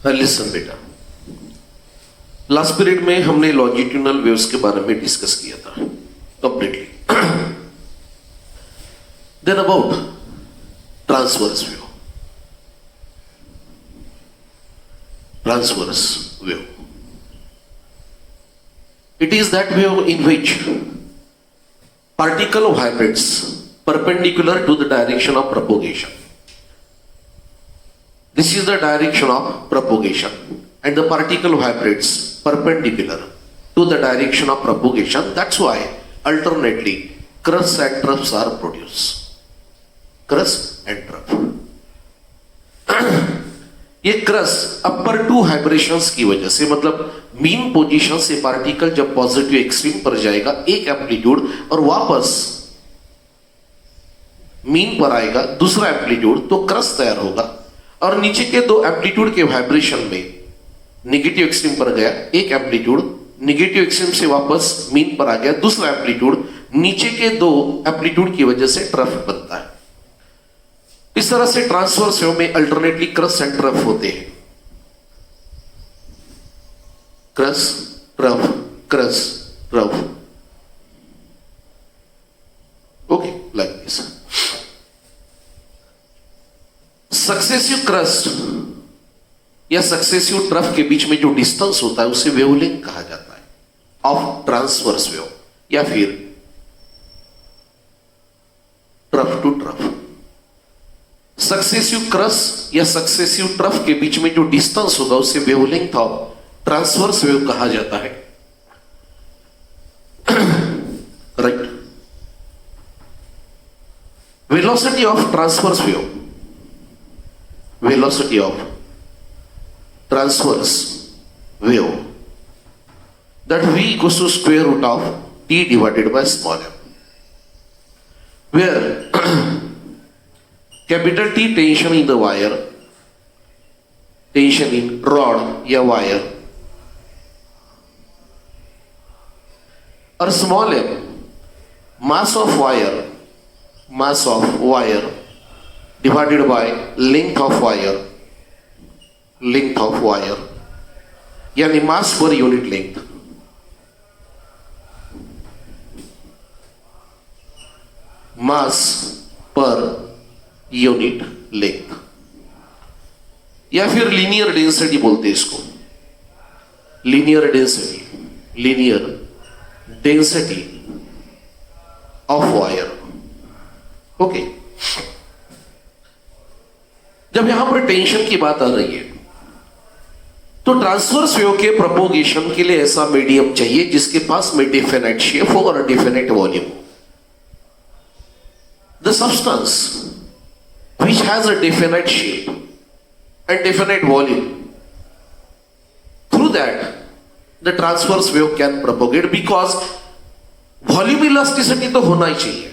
Listen बेटा, last period में हमने लॉन्जिट्यूडनल वेव्स के बारे में डिस्कस किया था completely. Then about transverse wave. Transverse wave. It is that wave in which particle vibrates perpendicular to the direction of propagation. This is the direction of propagation, and the particle vibrates perpendicular to the direction of propagation. That's why alternately crusts and troughs are produced. Crust and trough. ये crust upper two vibrations की वजह से, मतलब mean position से particle जब positive extreme पर जाएगा एक एम्पलीट्यूड और वापस मीन पर आएगा दूसरा एम्पलीट्यूड, तो क्रस्ट तैयार होगा. और नीचे के दो एम्पलीट्यूड के वाइब्रेशन में नेगेटिव एक्सट्रीम पर गया एक एम्पलीट्यूड, नेगेटिव एक्सट्रीम से वापस मीन पर आ गया दूसरा एम्पलीट्यूड, नीचे के दो एम्पलीट्यूड की वजह से ट्रफ बनता है. इस तरह से ट्रांसवर्स वेव में अल्टरनेटली क्रस्ट एंड ट्रफ होते हैं. Crust trough, crust trough. Okay, like this. Successive crest या सक्सेसिव ट्रफ के बीच में जो डिस्टेंस होता है उसे वेवलेंथ कहा जाता है ऑफ ट्रांसवर्स वेव, या फिर trough to trough. Successive crest या सक्सेसिव ट्रफ के बीच में जो डिस्टेंस होगा उसे वेवलेंथ ऑफ ट्रांसवर्स वेव कहा जाता है. Right. Velocity of transverse wave, velocity of transverse wave, that v equals to square root of t divided by small m, where capital T tension in the wire, tension in rod या wire, और small m mass of wire divided by length of wire, यानी mass per unit length. mass per unit length, या फिर linear density बोलते हैं इसको. Linear density of wire. Okay. जब यहां पर टेंशन की बात आ रही है तो ट्रांसवर्स वेव के प्रोपोगेशन के लिए ऐसा मीडियम चाहिए जिसके पास में डिफिनिट शेप हो और definite volume. The substance which has a definite shape and definite volume, through that the transverse wave can propagate, because volume elasticity तो होना ही चाहिए.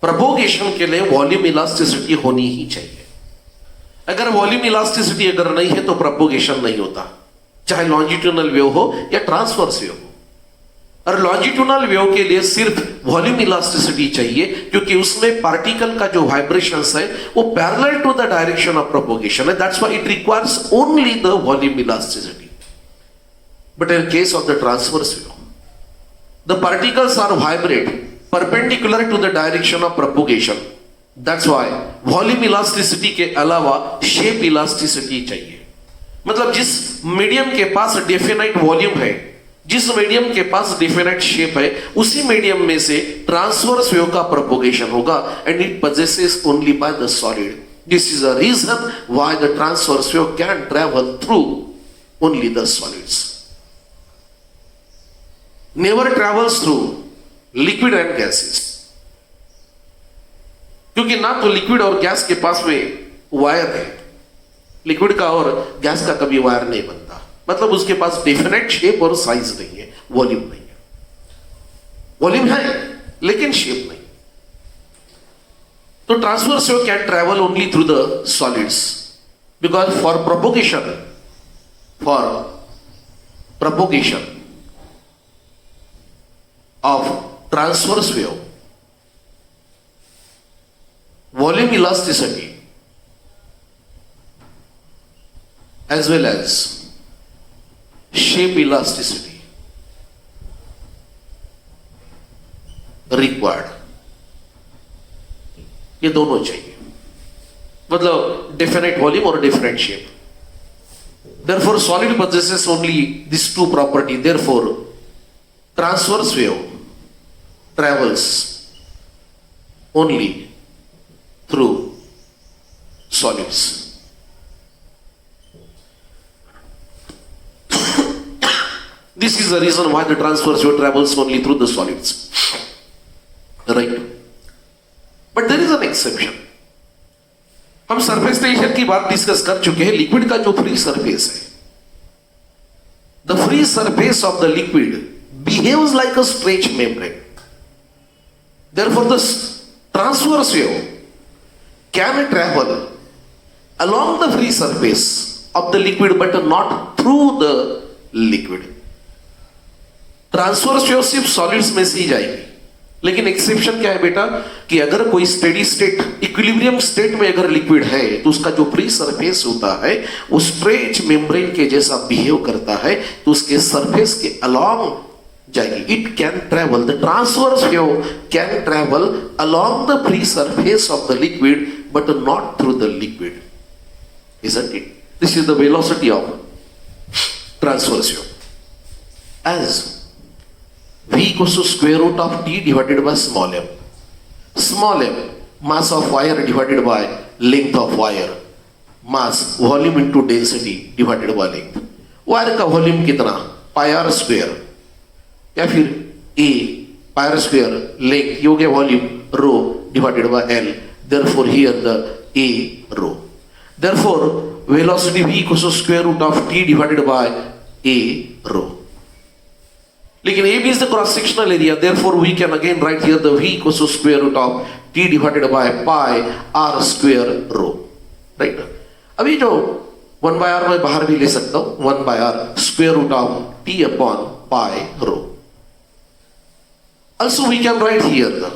propagation के लिए volume elasticity होनी ही चाहिए. अगर volume elasticity अगर नहीं है तो propagation नहीं होता, चाहे longitudinal wave हो या transverse wave हो. और लॉन्जिट्यूडनल वेव के लिए सिर्फ वॉल्यूम इलास्टिसिटी चाहिए, क्योंकि उसमें पार्टिकल का जो वाइब्रेशंस है वो parallel to the direction of propagation है. That's why it requires only the volume elasticity. But in case of the transverse wave, the particles are vibrate perpendicular to the direction of propagation. That's why volume elasticity के अलावा shape elasticity चाहिए. मतलब जिस medium के पास definite volume है, जिस medium के पास definite shape है, उसी मीडियम में से ट्रांसवर्स वेव का प्रोपोगेशन होगा, and it possesses only by the solid. This is a reason why the transverse wave can travel through only the solids. Never travels through liquid and gases. क्योंकि ना तो liquid और gas के पास में wire है, liquid का और gas का कभी वायर नहीं बनता. मतलब उसके पास डेफिनेट शेप और साइज नहीं है, वॉल्यूम नहीं है. वॉल्यूम है लेकिन शेप नहीं. तो transverse wave can travel only through the solids, because for propagation of transverse wave, volume elasticity as well as shape elasticity required. ये दोनों चाहिए, मतलब definite volume और different shape. Therefore, solid possesses only these two properties. Therefore, transverse wave travels only through solids. This is the reason why the transverse wave travels only through the solids. Right? But there is an exception. हम surface tension की बात discuss कर चुके हैं. Liquid का जो free surface है, the free surface of the liquid behaves like a stretch membrane. Therefore, the transverse wave can travel along the free surface of the liquid but not through the liquid. Transverse wave सिर्फ solids में से ही जाएगी. लेकिन exception क्या है बेटा, कि अगर कोई स्टेडी स्टेट, इक्विलिब्रियम स्टेट में अगर लिक्विड है तो उसका जो फ्री सरफेस होता है वो स्ट्रेच मेम्ब्रेन के जैसा बिहेव करता है, तो उसके सरफेस के अलॉन्ग जाएगी. It can travel, the transverse wave can travel along the free surface of the liquid but not through the liquid. Isn't it? This is the velocity of transverse wave. As V equals to square root of T divided by small m. Small m, mass of wire divided by length of wire. Mass, volume into density divided by length. Wire का volume कितना? Pi r square, या फिर A pi r square length, ये हो गया volume, rho divided by L. Therefore here the A rho. Therefore velocity V equals to square root of T divided by A rho. लेकिन AB is the cross sectional area. Therefore we can again write here the V equals to square root of T divided by pi R square rho. Right? अभी जो 1 by R मैं बाहर भी ले सकता हूं, 1 by R square root of T upon pi rho. Also we can write here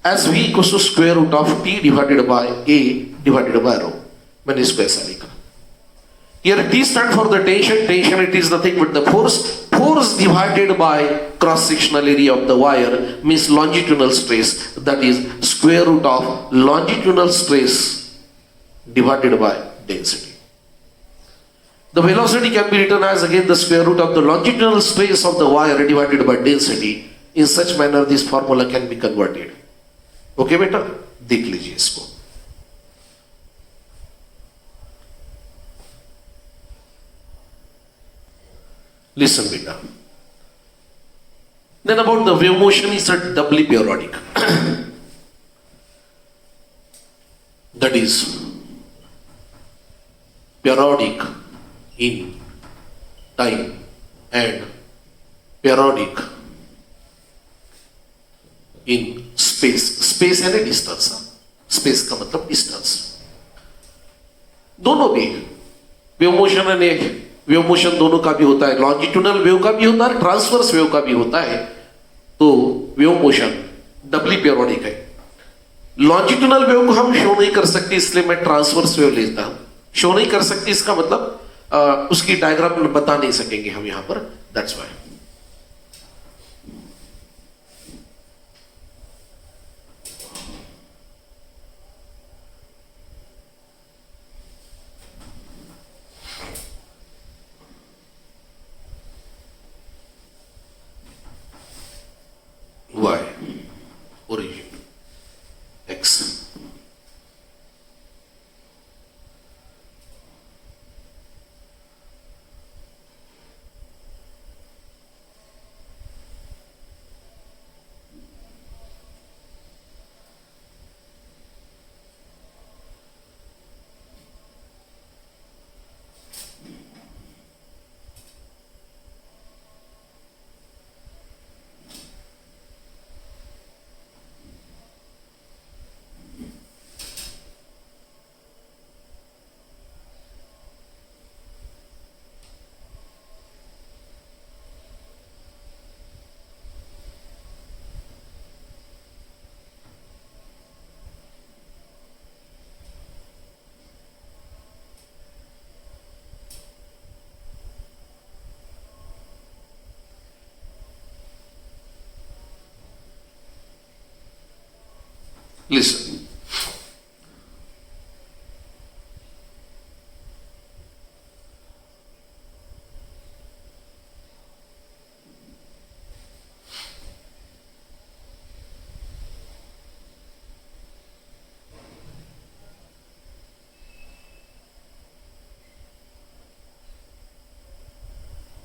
as V equals to square root of T divided by A divided by rho. मैंने इसको ऐसा लिखा. Here T stand for the tension. Tension, it is nothing but the force. Force divided by cross sectional area of the wire means longitudinal stress. That is square root of longitudinal stress divided by density. The velocity can be written as again the square root of the longitudinal stress of the wire divided by density. In such manner this formula can be converted. Okay बेटा, देख लीजिए इसको. Listen beta. Then about the wave motion is doubly periodic. That is periodic in time and periodic in space. Space and distance. Space का मतलब distance. दोनों भी wave motion and wave motion दोनों का भी होता है. लॉन्जिट्यूडनल वेव का भी होता है, ट्रांसवर्स वेव का भी होता है. तो वेव मोशन डबली पीरियोडिक है. लॉन्जिट्यूडनल वेव को हम शो नहीं कर सकते, इसलिए मैं ट्रांसवर्स वेव लेता हूं. शो नहीं कर सकते इसका मतलब उसकी डायग्राम बता नहीं सकेंगे हम यहां पर. That's why. Y origin X. Listen.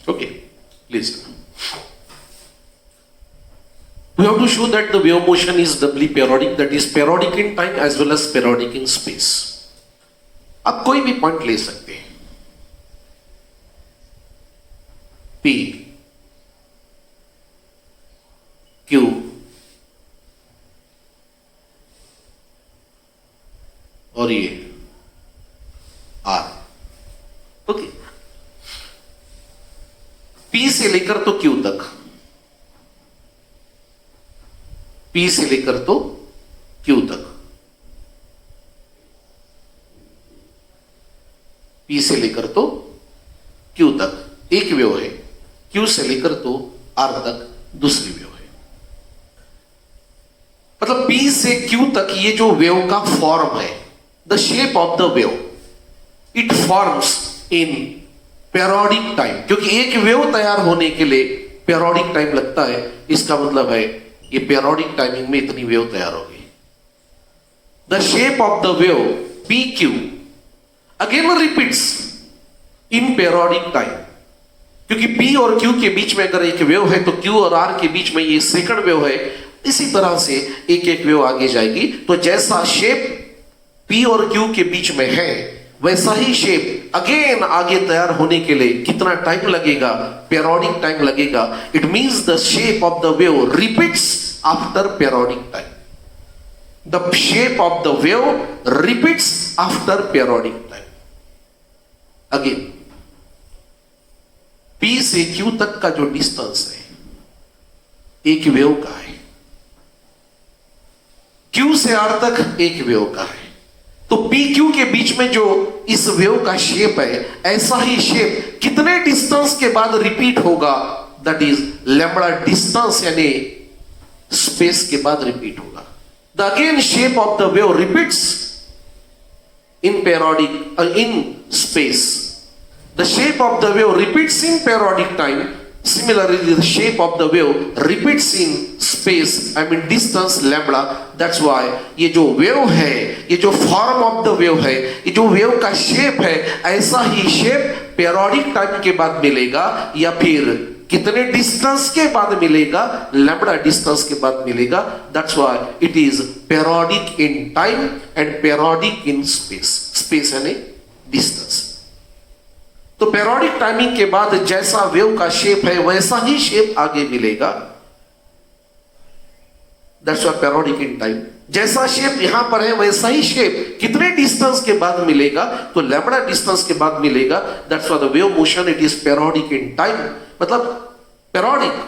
Okay, listen. We have to show that the wave motion is doubly periodic, that is periodic in time as well as periodic in space. आप कोई भी point ले सकते हैं. P, Q, और ये R. Okay. P से लेकर तो Q तक, P से लेकर तो Q तक, P से लेकर तो Q तक एक वेव है, Q से लेकर तो R तक दूसरी वेव है. मतलब P से Q तक ये जो वेव का फॉर्म है, the shape of the wave, it forms in periodic time. क्योंकि एक वेव तैयार होने के लिए पेरियोडिक टाइम लगता है, इसका मतलब है ये पेरियोडिक टाइमिंग में इतनी वेव तैयार होगी. The shape of the wave P Q again repeats in periodic time. क्योंकि P और Q के बीच में अगर एक वेव है तो Q और R के बीच में ये सेकंड वेव है. इसी तरह से एक एक वेव आगे जाएगी. तो जैसा शेप P और Q के बीच में है, वैसा ही शेप अगेन आगे तैयार होने के लिए कितना टाइम लगेगा? पेरियोडिक टाइम लगेगा. It means the shape of the wave repeats after periodic time. The shape of the wave repeats after periodic time. Again P से Q तक का जो डिस्टेंस है एक वेव का है, Q से R तक एक वेव का है. तो PQ के बीच में जो इस वेव का शेप है, ऐसा ही शेप कितने डिस्टेंस के बाद रिपीट होगा? दैट इज लैम्बडा डिस्टेंस, यानी स्पेस के बाद रिपीट होगा. The again shape of the wave repeats in periodic in space. The shape of the wave repeats in periodic time. Similarly, the shape of the wave repeats in space, I mean distance lambda. That's why ये जो wave है, ये जो form of the wave है, ये जो wave का shape है, ऐसा ही shape periodic time के बाद मिलेगा, या फिर कितने distance के बाद मिलेगा? lambda distance के बाद मिलेगा. That's why it is periodic in time and periodic in space. Space यानी distance. तो पेरियोडिक टाइमिंग के बाद जैसा वेव का शेप है वैसा ही शेप आगे मिलेगा. That's why periodic in time. जैसा शेप यहां पर है वैसा ही शेप कितने डिस्टेंस के बाद मिलेगा? तो लैम्बडा डिस्टेंस के बाद मिलेगा. That's why the wave motion it is periodic in time. मतलब पेरियोडिक,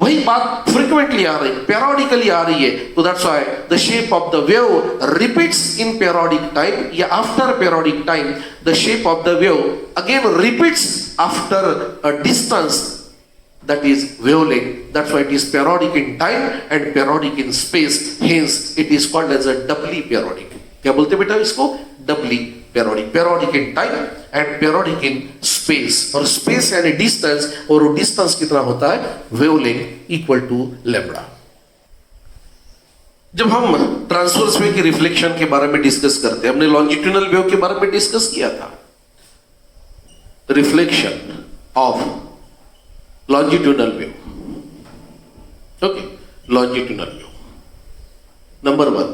वही बात फ्रीक्वेंटली आ रही, पेरियोडिकली आ रही है. तो that's why the shape of the wave repeats in periodic time, या after periodic time the shape of the wave again repeats after a distance, that is wavelength. That's why it is periodic in time and periodic in space. Hence it is called as a doubly periodic. क्या बोलते बेटा इसको? doubly periodic. Periodic in time and periodic in space. और space यानी distance, और वो distance कितना होता है? wavelength equal to lambda. जब हम ट्रांसवर्स वेव की रिफ्लेक्शन के बारे में डिस्कस करते हैं, हमने लॉन्जिट्यूडनल वेव के बारे में डिस्कस किया था. Reflection of longitudinal wave. Okay, longitudinal wave. Number one,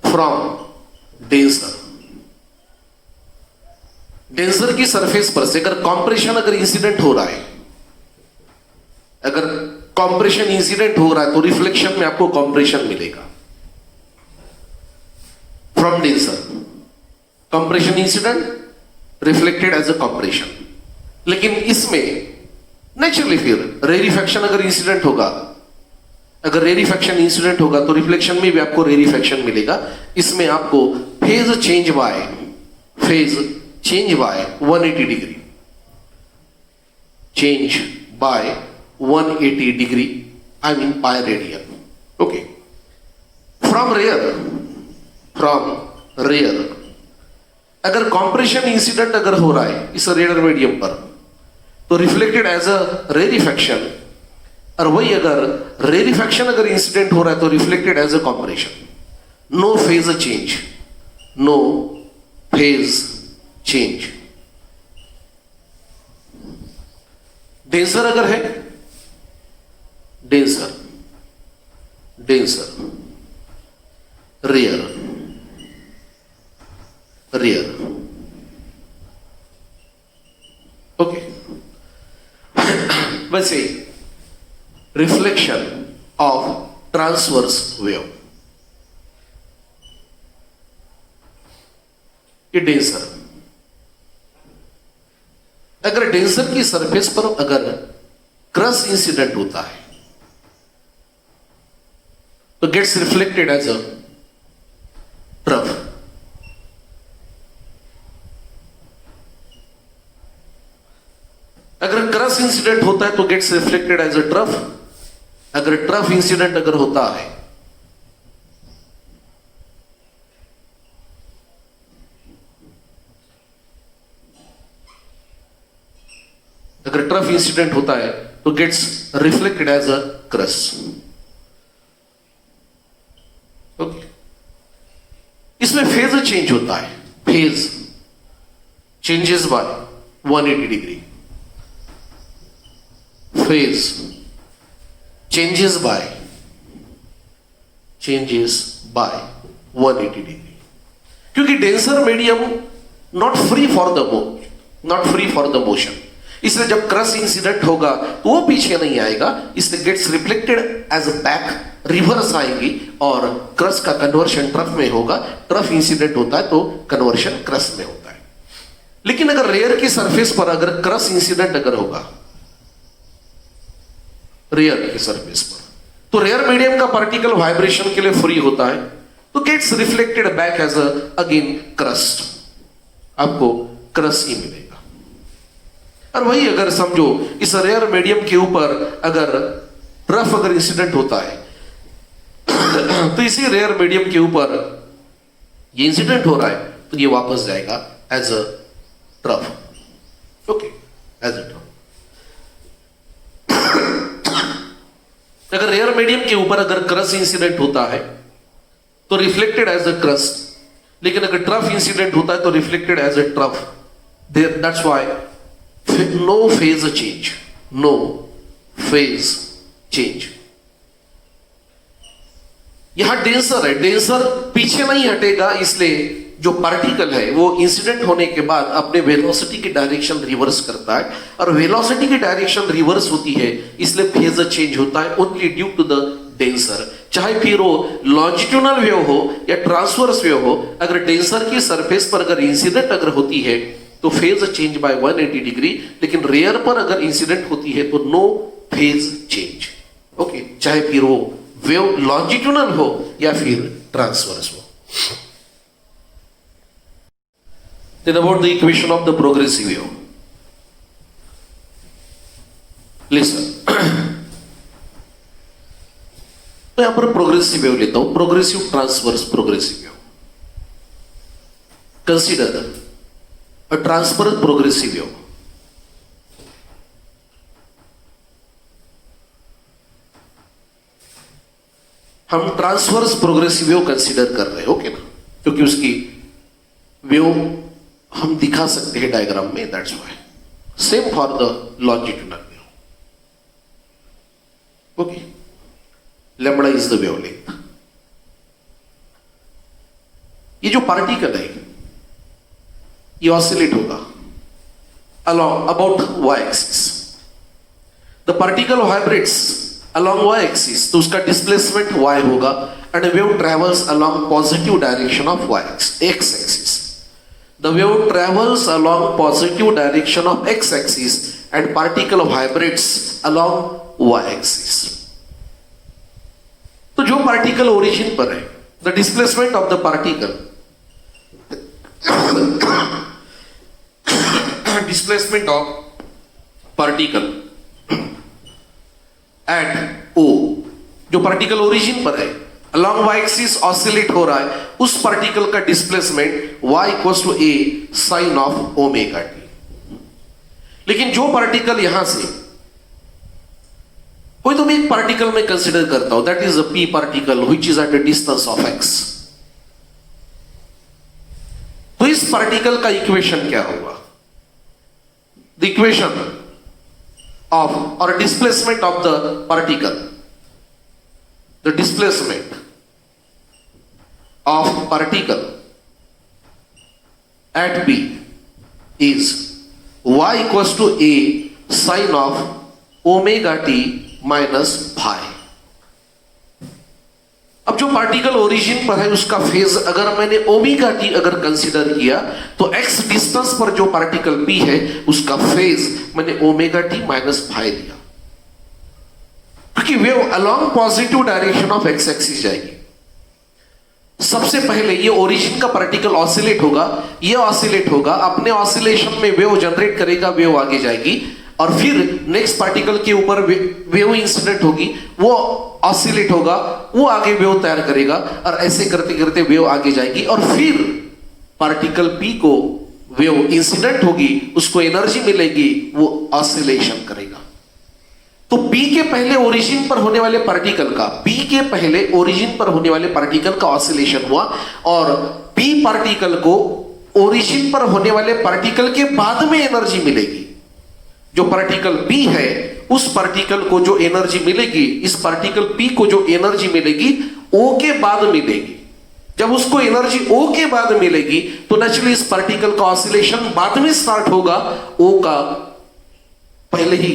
from denser. Denser की सरफेस पर से अगर कॉम्प्रेशन अगर इंसिडेंट हो रहा है, अगर कॉम्प्रेशन इंसिडेंट हो रहा है तो रिफ्लेक्शन में आपको कॉम्प्रेशन मिलेगा. From denser, compression incident reflected as a compression. लेकिन इसमें नेचुरली फिर रेरिफेक्शन अगर इंसिडेंट होगा, अगर रेरिफेक्शन इंसिडेंट होगा तो रिफ्लेक्शन में भी आपको रेरिफेक्शन मिलेगा. इसमें आपको phase change by 180 degree, change by 180 degree, I mean pi radian. Okay, from rare from rare. अगर कॉम्प्रेशन इंसिडेंट अगर हो रहा है इस रेयर मीडियम पर तो रिफ्लेक्टेड एज अ रेरिफेक्शन, और वही अगर रेरिफेक्शन अगर इंसिडेंट हो रहा है तो reflected as a compression. No phase change, no phase change. Denser अगर है, denser, denser, rare, rare, okay. वैसे रिफ्लेक्शन ऑफ ट्रांसवर्स वेव, ये डेंसर। अगर डेंसर की सरफेस पर अगर क्रस इंसिडेंट होता है तो gets reflected as a trough. अगर क्रस इंसिडेंट होता है तो gets reflected as a trough. अगर ट्रफ इंसिडेंट अगर होता है अगर ट्रफ इंसिडेंट होता है तो gets reflected as a crest, okay. इसमें फेज चेंज होता है, phase changes by 180 degree, phase changes by 180 degree. क्योंकि denser medium not free for the motion, इसलिए जब क्रस इंसिडेंट होगा तो वो पीछे नहीं आएगा, इसलिए gets reflected as a back, reverse आएगी और क्रस का कन्वर्शन ट्रफ में होगा। ट्रफ इंसिडेंट होता है तो कन्वर्शन क्रस में होता है। लेकिन अगर रेयर की सरफेस पर अगर क्रस इंसिडेंट अगर होगा रेयर की सरफेस पर तो रेयर मीडियम का पार्टिकल वाइब्रेशन के लिए फ्री होता है, तो gets reflected back as again crest, आपको क्रस्ट ही मिलेगा। और वही अगर समझो इस रेयर मीडियम के ऊपर अगर ट्रफ अगर इंसिडेंट होता है तो इसी रेयर मीडियम के ऊपर ये इंसिडेंट हो रहा है तो ये वापस जाएगा as a trough, okay, as a trough. अगर रेयर मीडियम के ऊपर अगर क्रस्ट इंसिडेंट होता है तो रिफ्लेक्टेड एज अ क्रस्ट, लेकिन अगर ट्रफ इंसिडेंट होता है तो reflected as a trough. That's why no phase change, no phase change. यहां डेंसर है, डेंसर पीछे नहीं हटेगा, इसलिए जो पार्टिकल है वो इंसिडेंट होने के बाद अपने वेलोसिटी की डायरेक्शन रिवर्स करता है, और वेलोसिटी की डायरेक्शन रिवर्स होती है इसलिए फेज चेंज होता है only due to the denser. चाहे फिर वो लॉन्जिट्यूडनल वेव हो या ट्रांसवर्स वेव हो, अगर डेंसर की सरफेस पर अगर इंसिडेंट अगर होती है तो फेज चेंज बाय 180 डिग्री, लेकिन रेयर पर अगर इंसिडेंट होती है तो नो फेज चेंज, ओके। चाहे फिर वो वेव लॉन्जिट्यूडनल हो या फिर ट्रांसवर्स हो। Then about the equation of the progressive wave. Listen. तो यहां पर प्रोग्रेसिव वेव लेता हूं, progressive transverse progressive wave. Consider a transverse progressive wave. हम ट्रांसवर्स प्रोग्रेसिव वेव कंसीडर कर रहे हैं, ओके ना, क्योंकि उसकी वेव हम दिखा सकते हैं डायग्राम में, that's why. Same for the longitudinal wave, okay. Lambda is the wavelength. ये जो पार्टिकल है ये ऑसिलेट होगा along about y axis. The particle vibrates along y axis, तो उसका डिस्प्लेसमेंट y होगा, and a wave travels along positive direction of x axis. The wave travels along positive direction of x axis and particle vibrates along y axis. तो जो particle origin पर है, the displacement of the particle displacement of particle at O, जो particle origin पर है along y axis oscillate हो रहा है, उस पार्टिकल का displacement y equals to a sine of omega t. लेकिन जो पार्टिकल यहां से कोई तो मैं एक पार्टिकल में कंसिडर करता हूं, that is a p particle which is at a distance of x। तो इस पार्टिकल का इक्वेशन क्या होगा? द इक्वेशन ऑफ और displacement of the particle, the displacement of particle at p is y equals to a sin of omega t minus phi. अब जो particle origin पर है उसका फेज अगर मैंने ओमेगा टी अगर कंसीडर किया तो x डिस्टेंस पर जो पार्टिकल p है उसका फेज मैंने ओमेगा टी माइनस फाई दिया, क्योंकि wave along positive direction of x axis जाएगी। सबसे पहले ये ओरिजिन का पार्टिकल ऑसिलेट होगा, ये ऑसिलेट होगा, अपने ऑसिलेशन में वेव जनरेट करेगा, वेव आगे जाएगी और फिर नेक्स्ट पार्टिकल के ऊपर वेव इंसिडेंट होगी, वो ऑसिलेट होगा, वो आगे वेव तैयार करेगा और ऐसे करते करते वेव आगे जाएगी और फिर पार्टिकल p को वेव इंसिडेंट होगी, उसको एनर्जी मिलेगी, वो ऑसिलेशन करेगा। तो p के पहले ओरिजिन पर होने वाले पार्टिकल का, p के पहले ओरिजिन पर होने वाले पार्टिकल का ऑसिलेशन हुआ और p पार्टिकल को ओरिजिन पर होने वाले पार्टिकल के बाद में एनर्जी मिलेगी। जो पार्टिकल p है उस पार्टिकल को जो एनर्जी मिलेगी, इस पार्टिकल p को जो एनर्जी मिलेगी O के बाद मिलेगी। जब उसको एनर्जी O के बाद मिलेगी तो नेचुरली इस पार्टिकल का ऑसिलेशन बाद में स्टार्ट होगा, O का पहले ही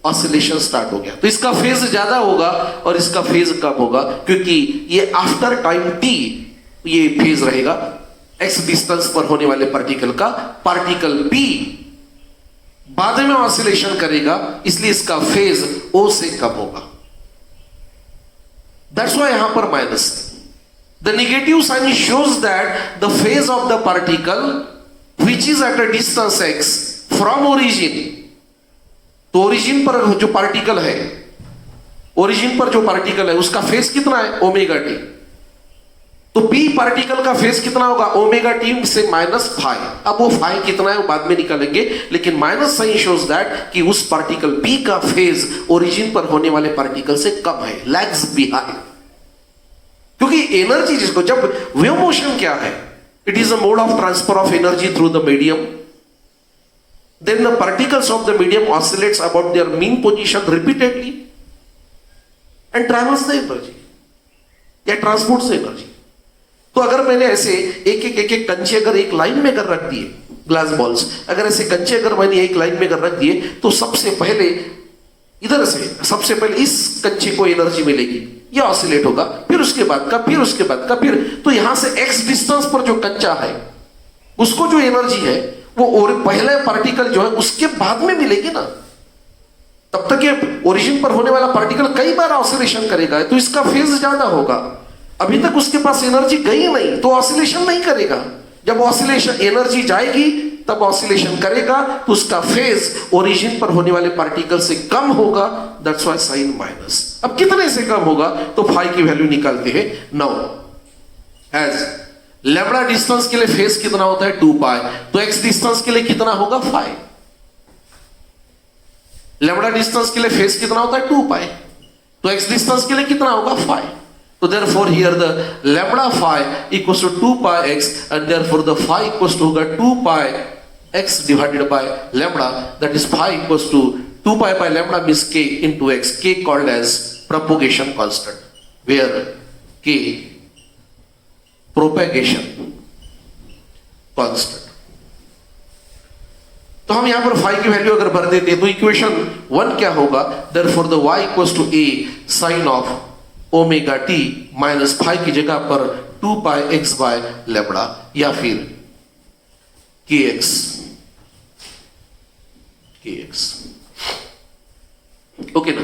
ऑसिलेशन स्टार्ट हो गया। तो इसका फेज ज्यादा होगा और इसका फेज कम होगा, क्योंकि ये आफ्टर टाइम t ये फेज रहेगा x डिस्टेंस पर होने वाले पार्टिकल का, पार्टिकल p बाद में ऑसिलेशन करेगा, इसलिए इसका फेज O से कम होगा। दैट्स व्हाई यहां पर minus. The negative sign shows that the phase of the particle which is at a distance x from origin. तो ओरिजिन पर जो पार्टिकल है, ओरिजिन पर जो पार्टिकल है उसका फेज कितना है? Omega T. तो p पार्टिकल का फेज कितना होगा? ओमेगा टी से माइनस फाई। अब वो फाई कितना है वो बाद में निकालेंगे, लेकिन माइनस साइन शोज दैट कि उस पार्टिकल p का फेज ओरिजिन पर होने वाले पार्टिकल से कम है, लैग्स बिहाइंड। क्योंकि एनर्जी जिसको, जब वेव मोशन क्या है? It is a mode of transfer of energy through the medium. Then the particles of the medium oscillates about their mean position repeatedly and travels the energy या transports the energy। तो अगर मैंने ऐसे एक कंचे अगर एक लाइन में कर रख दिए, ग्लास बॉल्स अगर ऐसे कंचे अगर मैंने एक लाइन में कर रख दिए तो सबसे पहले इधर से सबसे पहले इस कंचे को एनर्जी मिलेगी, ये ऑसिलेट होगा, फिर उसके बाद का, फिर उसके बाद का, फिर तो यहां से x डिस्टेंस पर जो कंचा है उसको जो एनर्जी है वो और पहले पार्टिकल जो है उसके बाद में मिलेगी ना। तब तक ये ओरिजिन पर होने वाला पार्टिकल कई बार ऑसिलेशन करेगा, तो इसका फेज ज्यादा होगा। अभी तक उसके पास एनर्जी गई नहीं तो ऑसिलेशन नहीं करेगा। जब ऑसिलेशन एनर्जी जाएगी तब ऑसिलेशन करेगा, तो उसका फेज ओरिजिन पर होने वाले पार्टिकल से कम होगा। That's why sign minus. अब कितने से कम होगा? तो फाई की वैल्यू निकालते हैं 9। एज लैम्बडा डिस्टेंस के लिए फेज कितना होता है? 2 पाई। तो x डिस्टेंस के लिए कितना होगा? 5। लैम्बडा डिस्टेंस के लिए फेज कितना होता है? 2 पाई। तो x डिस्टेंस के लिए कितना होगा? 5। तो therefore here the lambda phi equals to 2 pi x and therefore the phi equals to होगा 2 pi x divided by lambda, that is phi equals to 2 pi by lambda means k into x, k called as propagation constant, where k propagation constant. तो हम यहां पर phi की value अगर भर देते तो इक्वेशन 1 क्या होगा? Therefore the y equals to a sine of omega t minus phi की जगह पर 2 पाई x बाय लैम्बडा या फिर kx। ओके ना?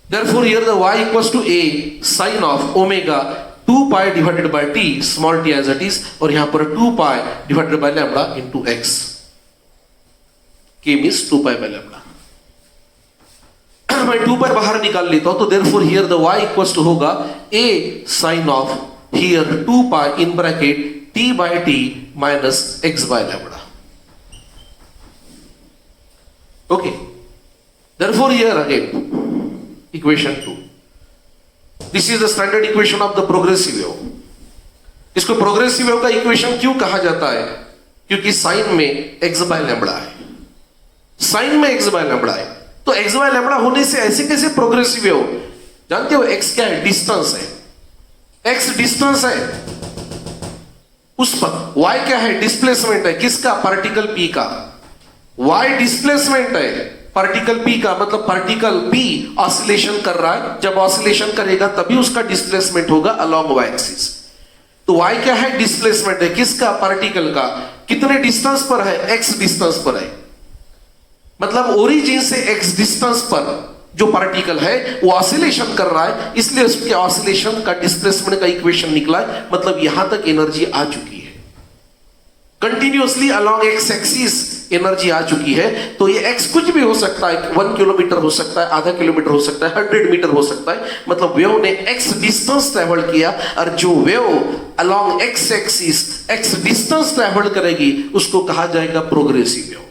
Therefore here the y equals to a sine of omega 2 pi divided by t, small t as it is, और यहां पर 2 pi divided by lambda into x। k means 2 pi by lambda. मैं 2 pi बाहर निकाल लेता हूं, तो therefore here the y equals to होगा a sine of here 2 pi in bracket t by t minus x by lambda. Okay, therefore here again equation 2. This is the standard equation of the progressive wave. इसको progressive wave का equation क्यों कहा जाता है? क्योंकि sine में x by lambda है. Sine में x बाय लैम्बडा है, तो x बाय लैम्बडा होने से ऐसे कैसे प्रोग्रेसिव वेव? जानते हो x क्या है? डिस्टेंस है. x डिस्टेंस है उस पर. y क्या है? डिस्प्लेसमेंट है. किसका? पार्टिकल p का. y डिस्प्लेसमेंट है पार्टिकल p का, मतलब पार्टिकल p ऑसिलेशन कर रहा है. जब ऑसिलेशन करेगा तभी उसका डिस्प्लेसमेंट होगा अलोंग y एक्सिस. तो y क्या है? डिस्प्लेसमेंट है. किसका? पार्टिकल का. कितने डिस्टेंस पर है? x डिस्टेंस पर है. मतलब ओरिजिन से x डिस्टेंस पर जो पार्टिकल है वो ऑसिलेशन कर रहा है, इसलिए उसके ऑसिलेशन का डिस्प्लेसमेंट का इक्वेशन निकला है. मतलब यहां तक एनर्जी आ चुकी है, continuously along x axis energy आ चुकी है. तो ये x कुछ भी हो सकता है. 1 किलोमीटर हो सकता है, आधा किलोमीटर हो सकता है, 100 मीटर हो सकता है. मतलब वेव ने x डिस्टेंस ट्रेवल किया, और जो wave along x axis x distance travel करेगी उसको कहा जाएगा प्रोग्रेसिव वेव.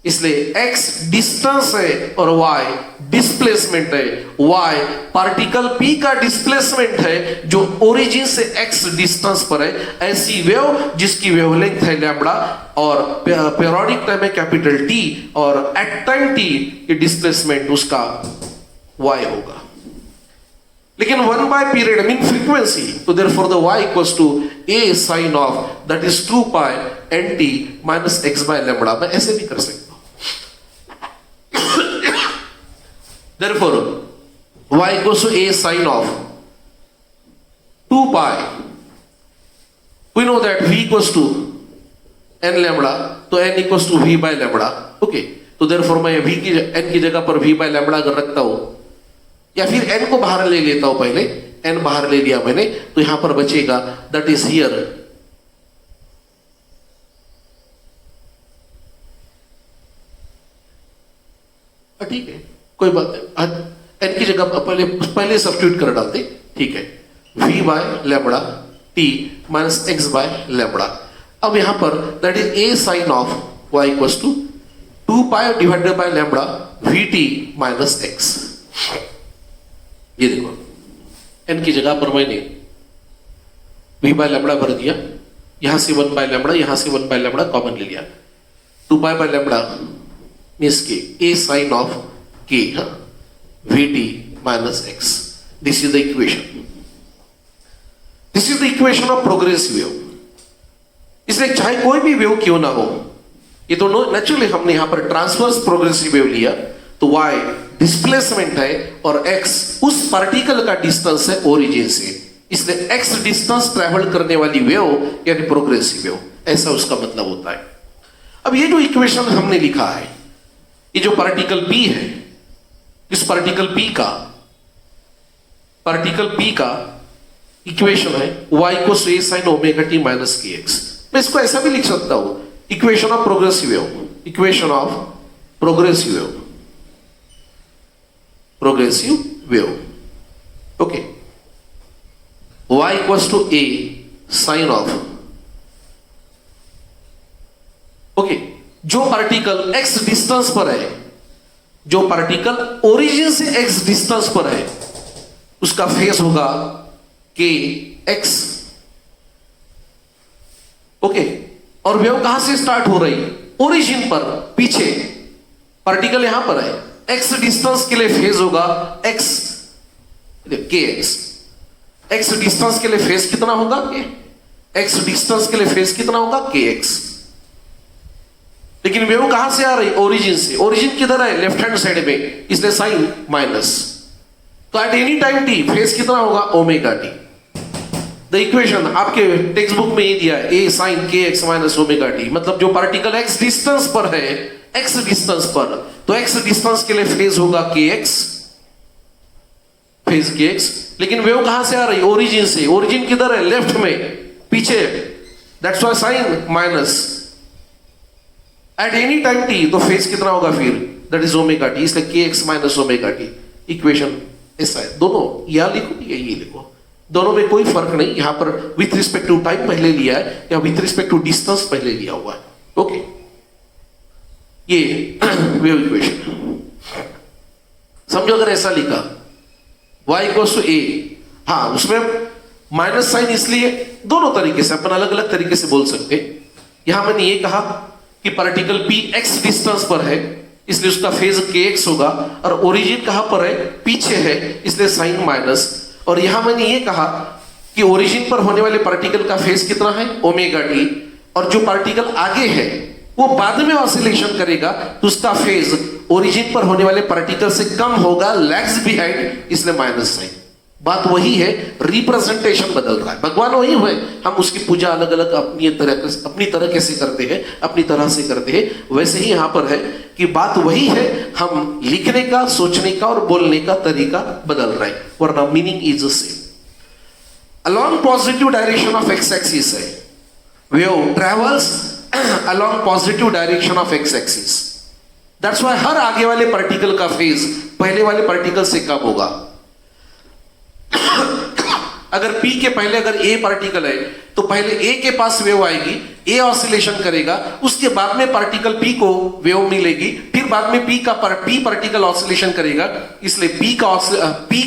इसलिए x डिस्टेंस है और y डिस्प्लेसमेंट है. y पार्टिकल p का डिस्प्लेसमेंट है जो ओरिजिन से x डिस्टेंस पर है. ऐसी वेव जिसकी वेवलेंथ है लैम्बडा और पीरियोडिक टाइम है कैपिटल T, और एट टाइम t ये डिस्प्लेसमेंट उसका y होगा. लेकिन 1 बाय पीरियड मीन फ्रीक्वेंसी, तो therefore the y equals to a sine of that is 2 pi nt minus x by lambda. मैं ऐसे भी कर सकता हूं. Therefore, y equals to a sin of 2 pi. We know that v equals to n lambda, तो n equals to v by lambda. Okay, तो therefore मैं v की n की जगह पर v by lambda अगर रखता हूं, या फिर n को बाहर ले लेता हूं. पहले n बाहर ले लिया मैंने, तो यहां पर बचेगा that is here ठीक है, कोई बात नहीं. एन की जगह पहले सब्स्टिट्यूट कर डालते. ठीक है, v by lambda t minus x by lambda. अब यहां पर that is a sine of y equals to 2 pi divided by lambda vt minus x. ये देखो, n की जगह पर मैंने v बाय लैम्बडा भर दिया. यहां से 1 बाय लैम्बडा, यहां से 1 बाय लैम्बडा कॉमन ले लिया. 2 pi by lambda means k a sine of k vt minus x. This is the equation. This is the equation of progressive wave. इसलिए चाहे कोई भी वेव क्यों ना हो, ये तो नेचुरली हमने यहां पर ट्रांसवर्स प्रोग्रेसिव वेव लिया, तो y डिस्प्लेसमेंट है और x उस पार्टिकल का डिस्टेंस है ओरिजिन से. इसलिए x डिस्टेंस ट्रेवल करने वाली वेव यानी प्रोग्रेसिव वेव, ऐसा उसका मतलब होता है. अब ये जो इक्वेशन हमने लिखा है, ये जो पार्टिकल p है, इस पार्टिकल p का इक्वेशन है y equals to a sin omega t minus kx. मैं इसको ऐसा भी लिख सकता हूं, equation of progressive wave. Equation of progressive wave, progressive wave. Okay, y equals to a sine of. Okay, जो पार्टिकल x डिस्टेंस पर है, जो पार्टिकल ओरिजिन से x डिस्टेंस पर है, उसका फेस होगा kx. ओके, और वेव कहां से स्टार्ट हो रही? ओरिजिन पर, पीछे. पार्टिकल यहां पर है, x डिस्टेंस के लिए फेस होगा x kx. x डिस्टेंस के लिए फेस कितना होगा? x डिस्टेंस के लिए फेस कितना होगा? kx. लेकिन वेव कहां से आ रही? ओरिजिन से. ओरिजिन किधर है? लेफ्ट हैंड साइड में, इसलिए साइन माइनस. तो at any time t phase कितना होगा? Omega t. द इक्वेशन आपके टेक्स्ट बुक में ही दिया है, a sine kx minus omega t. मतलब जो पार्टिकल x डिस्टेंस पर है, x डिस्टेंस पर, तो x डिस्टेंस के लिए फेज होगा kx, फेज kx. लेकिन वेव कहां से आ रही? ओरिजिन से. ओरिजिन किधर है? लेफ्ट में, पीछे. That's why sign minus. At any time t तो फेज कितना होगा? फिर दैट इज ओमेगा टी, इसलिए k x minus omega t. Equation ऐसा है, दोनों यहां लिखो या ये लिखो, दोनों में कोई फर्क नहीं। यहां पर विथ रिस्पेक्ट टू टाइम पहले लिया है या विथ रिस्पेक्ट टू डिस्टेंस पहले लिया हुआ है। ओके, ये वेव इक्वेशन समझो। अगर ऐसा लिखा y इक्वल्स टू ए, हाँ उसमें माइनस साइन इसलिए दोनों तरीके से अपन अलग अलग तरीके से बोल सकते। यहां मैंने ये कहा कि पार्टिकल p x डिस्टेंस पर है इसलिए उसका फेज kx होगा, और ओरिजिन कहां पर है, पीछे है, इसलिए साइन माइनस। और यहां मैंने ये कहा कि ओरिजिन पर होने वाले पार्टिकल का फेज कितना है, ओमेगा टी, और जो पार्टिकल आगे है वो बाद में ऑसिलेशन करेगा तो उसका फेज ओरिजिन पर होने वाले पार्टिकल से कम होगा, लैग्स बिहाइंड, इसलिए माइनस साइन। बात वही है, रिप्रेजेंटेशन बदल रहा है, भगवान वही हुए, हम उसकी पूजा अलग अलग अपनी तरह कैसे करते हैं, अपनी तरह से करते हैं। वैसे ही यहां पर है कि बात वही है, हम लिखने का, सोचने का और बोलने का तरीका बदल रहा है, वरना meaning is the same. Along positive direction of X axis है, wave travels along positive direction of X axis, that's why हर आगे वाले पार्टिकल का फेज पहले वाले पार्टिकल से कम होगा। अगर P के पहले अगर A पार्टिकल है तो पहले A के पास वेव आएगी, A ऑसिलेशन करेगा, उसके बाद में पार्टिकल P को वेव मिलेगी, फिर बाद में P पार्टिकल ऑसिलेशन करेगा, इसलिए P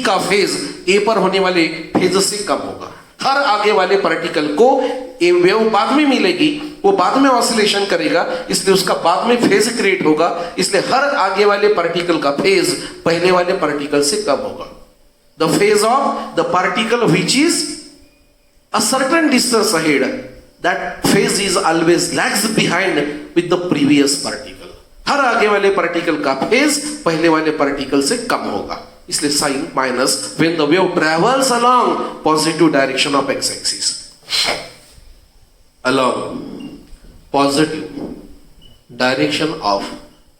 का फेज A पर होने वाले फेज से कम होगा। हर आगे वाले पार्टिकल को A वेव बाद में मिलेगी, वो बाद में ऑसिलेशन करेगा, इसलिए उसका बाद में फेज क्रिएट होगा, इसलिए हर आगे वाले पार्टिकल का फेज पहले वाले पार्टिकल से कम होगा। The phase of the particle which is a certain distance ahead, that phase is always lags behind with the previous particle. हर आगे वाले पार्टिकल का फेज पहले वाले पार्टिकल से कम होगा, इसलिए sign minus when the wave travels along positive direction of x axis, along positive direction of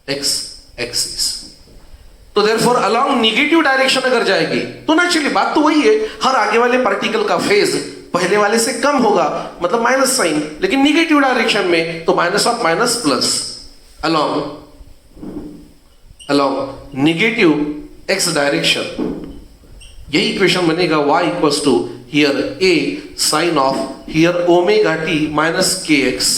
x axis। तो देयरफॉर अलोंग नेगेटिव डायरेक्शन अगर जाएगी तो नेचुरली बात तो वही है, हर आगे वाले पार्टिकल का फेज पहले वाले से कम होगा, मतलब माइनस साइन, लेकिन नेगेटिव डायरेक्शन में तो minus of minus plus, along negative X direction. यही इक्वेशन बनेगा y equals to here a sine of here omega T minus K X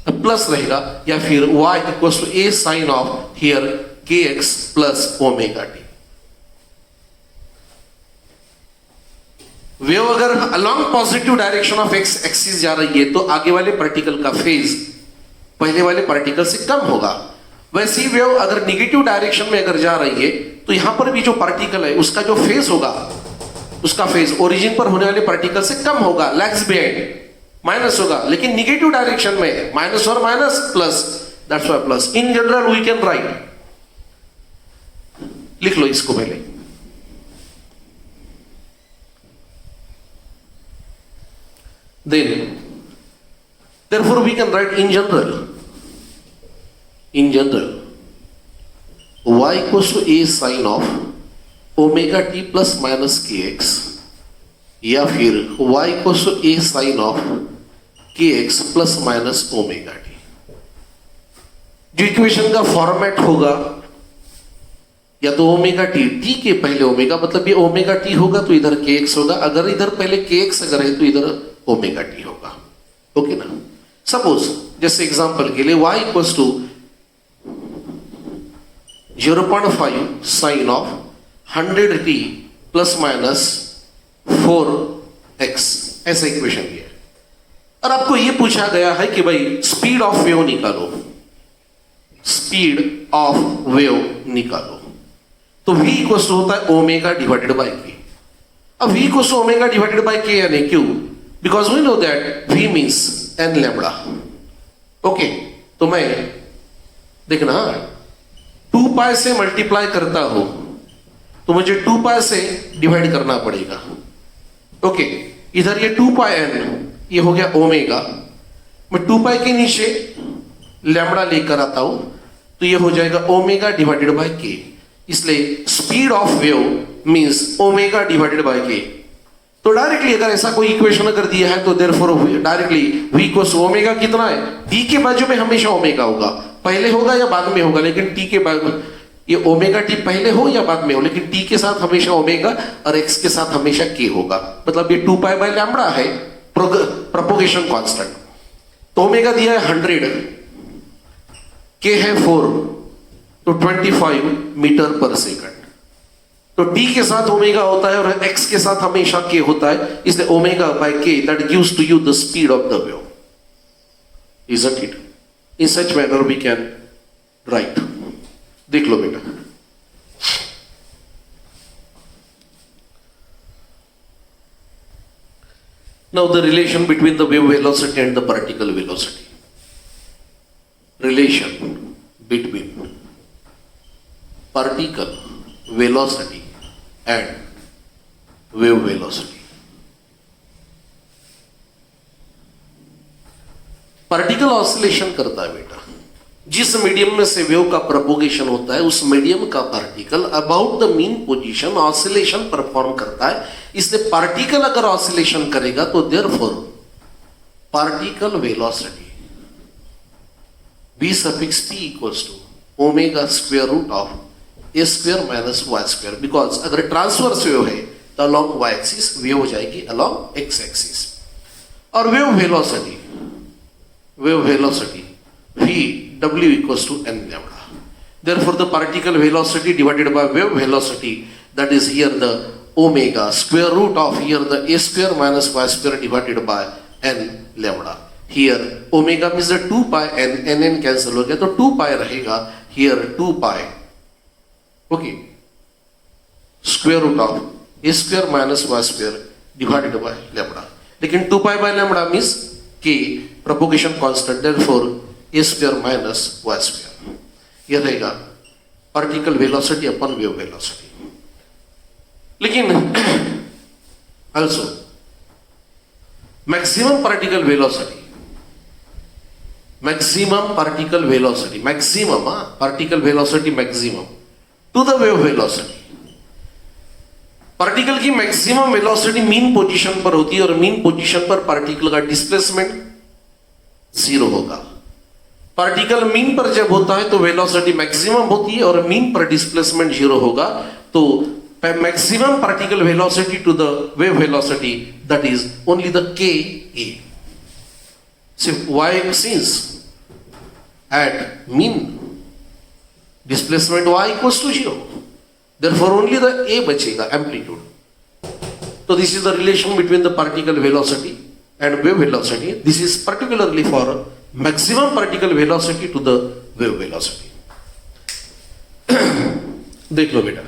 plus रहेगा, या फिर y equals to a sine of here kx plus omega T. Wave अगर along positive direction of X axis जा रही है तो आगे वाले पार्टिकल का फेज पहले वाले पार्टिकल से कम होगा। वैसी वेव अगर निगेटिव डायरेक्शन में अगर जा रही है तो यहां पर भी जो पार्टिकल है उसका जो फेज होगा, उसका फेज ओरिजिन पर होने वाले पार्टिकल से कम होगा, लैग्स बिहाइंड, माइनस होगा, लेकिन निगेटिव डायरेक्शन में माइनस और minus plus, that's why plus. In general we can write, लिख लो इसको पहले, then therefore we can write in general y equals to a sin of omega t plus minus kx, या फिर y equals to a sin of kx plus minus omega t। जो equation का format होगा या तो omega T के पहले omega, मतलब ये ओमेगा टी होगा तो इधर के एक्स होगा, अगर इधर पहले के एक्स अगर है तो इधर ओमेगा टी होगा। ओके ना, सपोज जैसे एग्जांपल के लिए y equals to 0.5 sine of 100t plus minus 4x, ऐसा इक्वेशन ये है। और आपको ये पूछा गया है कि भाई स्पीड ऑफ वेव निकालो, स्पीड ऑफ वेव निकालो, तो v इक्वल्स टू होता है ओमेगा डिवाइडेड बाय k। अब v equals to omega divided by k यानी क्यों, because we know that v means n lambda. Okay, तो मैं देखना 2 पाई से मल्टीप्लाई करता हूं तो मुझे 2 पाई से डिवाइड करना पड़ेगा। ओके, इधर ये 2 पाई n ये हो गया ओमेगा, मैं 2 पाई के नीचे लैम्बडा लेकर आता हूं तो ये हो जाएगा ओमेगा डिवाइडेड बाय k, इसलिए speed of wave means omega divided bye के। तो डायरेक्टली अगर ऐसा कोई इक्वेशन अगर दिया है तो therefore directly v equals omega कितना है, v के बाजू में हमेशा ओमेगा होगा, पहले होगा या बाद में होगा, लेकिन टी के बाद ये ओमेगा टी पहले हो या बाद में हो, लेकिन टी के साथ हमेशा ओमेगा और एक्स के साथ हमेशा के होगा। मतलब ये 2π/λ है प्रोपोगेशन कांस्टेंट। तो ओमेगा दिया है 100, के है 4, तो 25 मीटर पर सेकंड। तो टी के साथ ओमेगा होता है और एक्स के साथ हमेशा के होता है, इसलिए omega by k that gives to you the speed of the wave, isn't it? In such manner we can write. देख लो बेटा, now the relation between the wave velocity and the particle velocity. Relation between particle velocity and wave velocity. Particle oscillation करता है बेटा, जिस medium में से wave का प्रोपोगेशन होता है उस मीडियम का particle about the mean position oscillation perform करता है। इसलिए पार्टिकल अगर ऑसिलेशन करेगा तो therefore particle velocity b suffix t equals to omega square root of a square minus y square, because अगर ट्रांसवर्स वेव है तो अलोंग y एक्सिस वेव हो जाएगी अलोंग x एक्सिस। और wave velocity v w equals to n lambda. Therefore the particle velocity divided by wave velocity, that is here the omega square root of here the a square minus y square divided by n lambda. Here omega means the 2 pi n cancel हो गया तो 2 pi रहेगा, here 2 pi okay square root of a square minus y square divided by lambda. लेकिन 2 pi by lambda means k propagation constant, therefore a square minus y square. यह रहेगा particle velocity अपन wave velocity. लेकिन also maximum particle velocity maximum particle velocity maximum to the wave velocity. Particle की maximum velocity mean position पर होती है और mean position पर particle का डिस्प्लेसमेंट 0 होगा। पार्टिकल मीन पर जब होता है तो वेलोसिटी मैक्सिमम होती है और मीन पर डिस्प्लेसमेंट 0 होगा। तो maximum particle velocity to the wave velocity that is only the k a. y since at mean displacement y equals to 0, therefore only the a बचेगा amplitude. So this is the relation between the particle velocity and wave velocity. This is particularly for maximum particle velocity to the wave velocity. देख लो बेटा,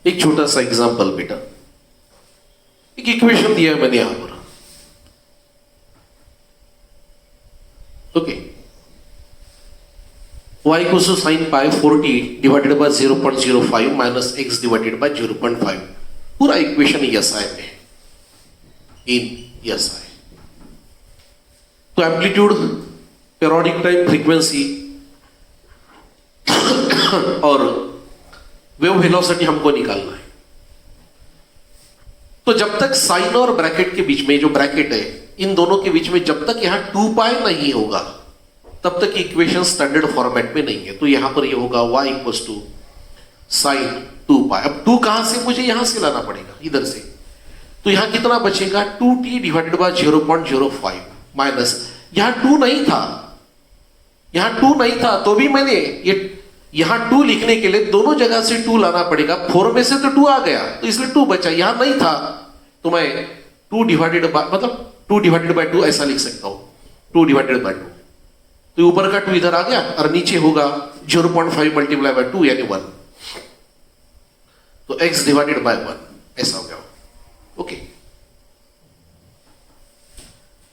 एक छोटा सा example बेटा, एक equation दिया है मैंने यहां पर, okay. y equals to sin pi 40 divided by 0.05 minus x divided by 0.5, पूरा इक्वेशन SI में इन SI। तो एम्पलीट्यूड, पीरियोडिक टाइम, फ्रीक्वेंसी और वेव वेलोसिटी हमको निकालना है। तो जब तक साइन और ब्रैकेट के बीच में, जो ब्रैकेट है इन दोनों के बीच में, जब तक यहां 2 पाई नहीं होगा तब तक इक्वेशन स्टैंडर्ड फॉर्मेट में नहीं है। तो यहां पर ये होगा y इक्वल्स टू साइन 2 पाई। अब 2 कहां से, मुझे यहां से लाना पड़ेगा, इधर से। तो यहां कितना बचेगा, 2t डिवाइडेड बाय 0.05 माइनस, यहां 2 नहीं था, यहां 2 नहीं था तो भी मैंने ये यहां 2 लिखने के लिए दोनों जगह से 2 लाना पड़ेगा। 4 में से तो 2 आ गया तो इसलिए 2 बचा, यहां नहीं था तो मैं 2 डिवाइडेड बाय, मतलब 2 डिवाइडेड बाय 2 ऐसा लिख सकता हूं, 2 डिवाइडेड बाय 2। तो ऊपर का 2 इधर आ गया और नीचे होगा 0.5 मल्टीप्लाई बाय 2 यानी 1, तो x डिवाइडेड बाय 1 ऐसा हो गया, ओके।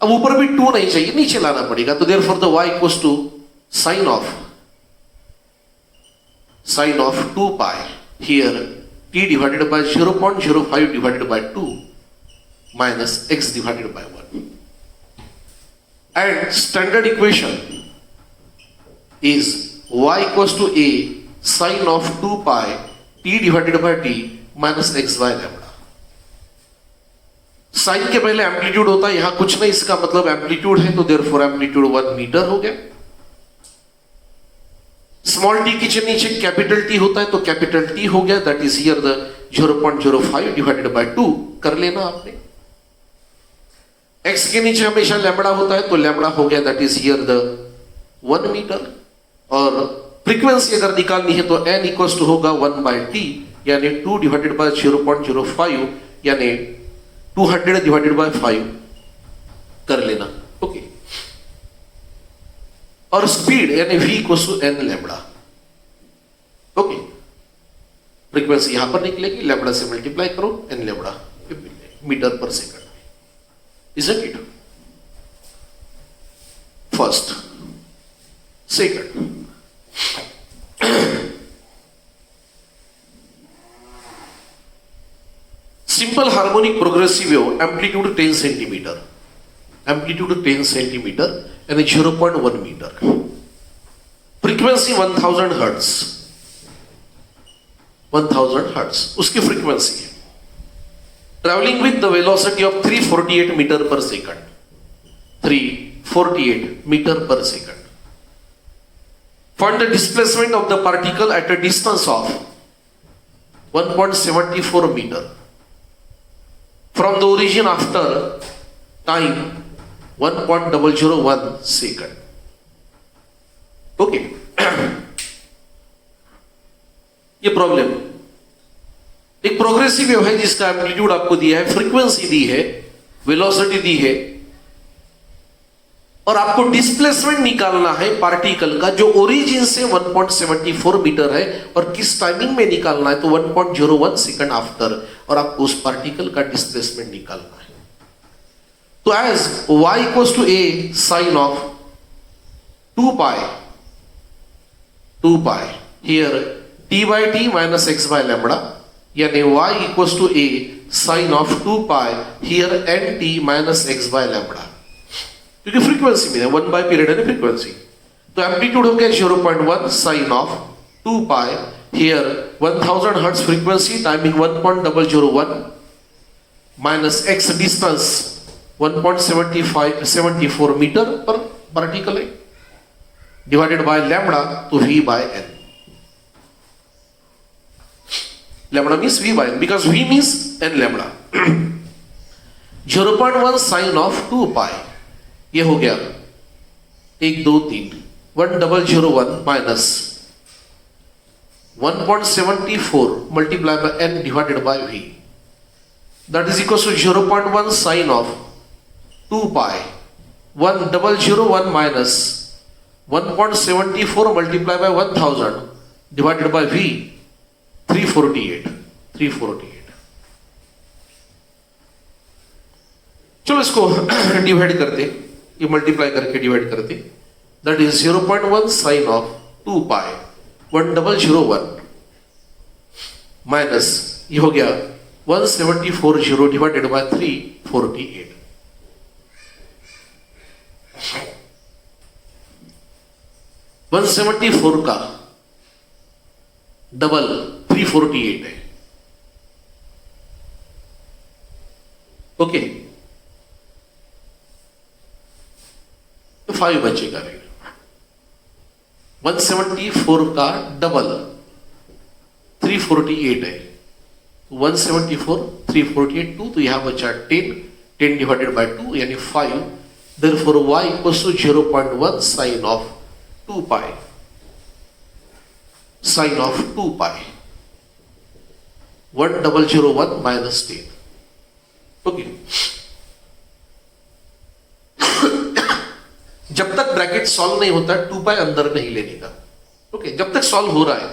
अब ऊपर भी 2 नहीं चाहिए, नीचे लाना पड़ेगा। तो therefore the y equals to sine of 2 pi here t divided by 0.05 divided by 2 minus x divided by 1। And standard equation is y equals to a sin of 2 pi t divided by t minus x by lambda। Sine के पहले amplitude होता है, यहां कुछ नहीं, इसका मतलब amplitude है तो देयरफॉर एम्पलीट्यूड 1 मीटर हो गया। स्मॉल टी के नीचे कैपिटल टी होता है तो कैपिटल टी हो गया, that is here the 0.05 divided by 2 कर लेना आपने। एक्स के नीचे हमेशा लैम्बडा होता है तो लैम्बडा हो गया, that is here the 1 metre. और फ्रीक्वेंसी अगर निकालनी है तो n इक्वल्स टू होगा 1/t यानी 2 डिवाइडेड बाय 0.05 यानी 200 डिवाइडेड बाय 5 कर लेना। ओके, और स्पीड यानी v equals to n lambda. Okay, frequency यहां पर निकलेगी, लैम्बडा से मल्टीप्लाई करो, n lambda metre per second. Isn't it? First, second. Simple harmonic progressive wave, amplitude 10 centimeter, amplitude 10 centimeter and 0.1 meter. Frequency 1000 hertz, 1000 hertz. उसकी frequency है। Traveling with the velocity of 348 meter per second. 348 meter per second. Find the displacement of the particle at a distance of 1.74 meter from the origin after time 1.001 second. Okay. ये problem एक progressive wave है जिसका amplitude आपको दिया है, frequency दी है, velocity दी है और आपको डिस्प्लेसमेंट निकालना है पार्टिकल का जो ओरिजिन से 1.74 मीटर है और किस टाइमिंग में निकालना है तो 1.01 सेकंड आफ्टर, और आपको उस पार्टिकल का डिस्प्लेसमेंट निकालना है। तो as y equals to a sine of 2 pi here t by t minus x by lambda यानी y equals to a sine of 2 pi here nt minus x by lambda, क्योंकि frequency में है 1 by period है ना frequency. तो amplitude हो गया 0.1 sine of 2 pi here 1000 hertz frequency, timing 1.001 minus x distance 1.74 metre पर पार्टिकल है डिवाइडेड बाय लैम्बडा तो v by n। Lambda means v by n because v means n lambda। 0.1 sine of 2 pi ये हो गया 1 2 3 1001 minus 1.74 multiply by n divided by v, that is equal to 0.1 sine of 2 pi 1001 minus 1.74 multiply by 1000 divided by v 348। चलो इसको divide करते, ये multiply करके divide करते, that is 0.1 sine of 2 pi 1001 minus ये हो गया 1740 डिवाइडेड बाय 348। वन 174 का डबल 348 है। ओके, तो 5 बचेगा नहीं। 174 का डबल 348 है, 174 348 2, तो यहां बचा 10 डिवाइडेड बाय 2 यानी 5। Therefore y equals to 0.1 sine of 2 pi sine of 2 pi 1001 minus 10। Okay, जब तक ब्रैकेट सॉल्व नहीं होता 2 पाई अंदर नहीं लेने का। ओके, जब तक सॉल्व हो रहा है,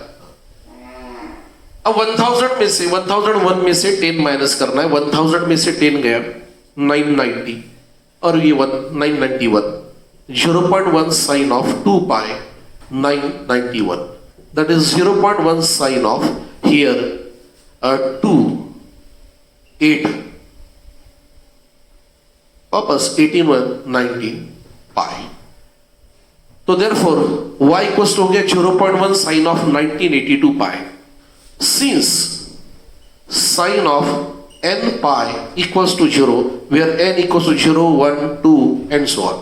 अब 1000 में से 1001 में से 10 माइनस करना है। 1000 में से 10 गया 990 और ये 991, 0.1 sine of 2 pi 991, that is 0.1 sine of here 2 8 वापस 18 19 पाई। तो therefore y इक्वल्स टू हो गया 0.1 sine of 1982 pi. Since sine of n pi equals to 0 where n equals to 0 1 2 and so on,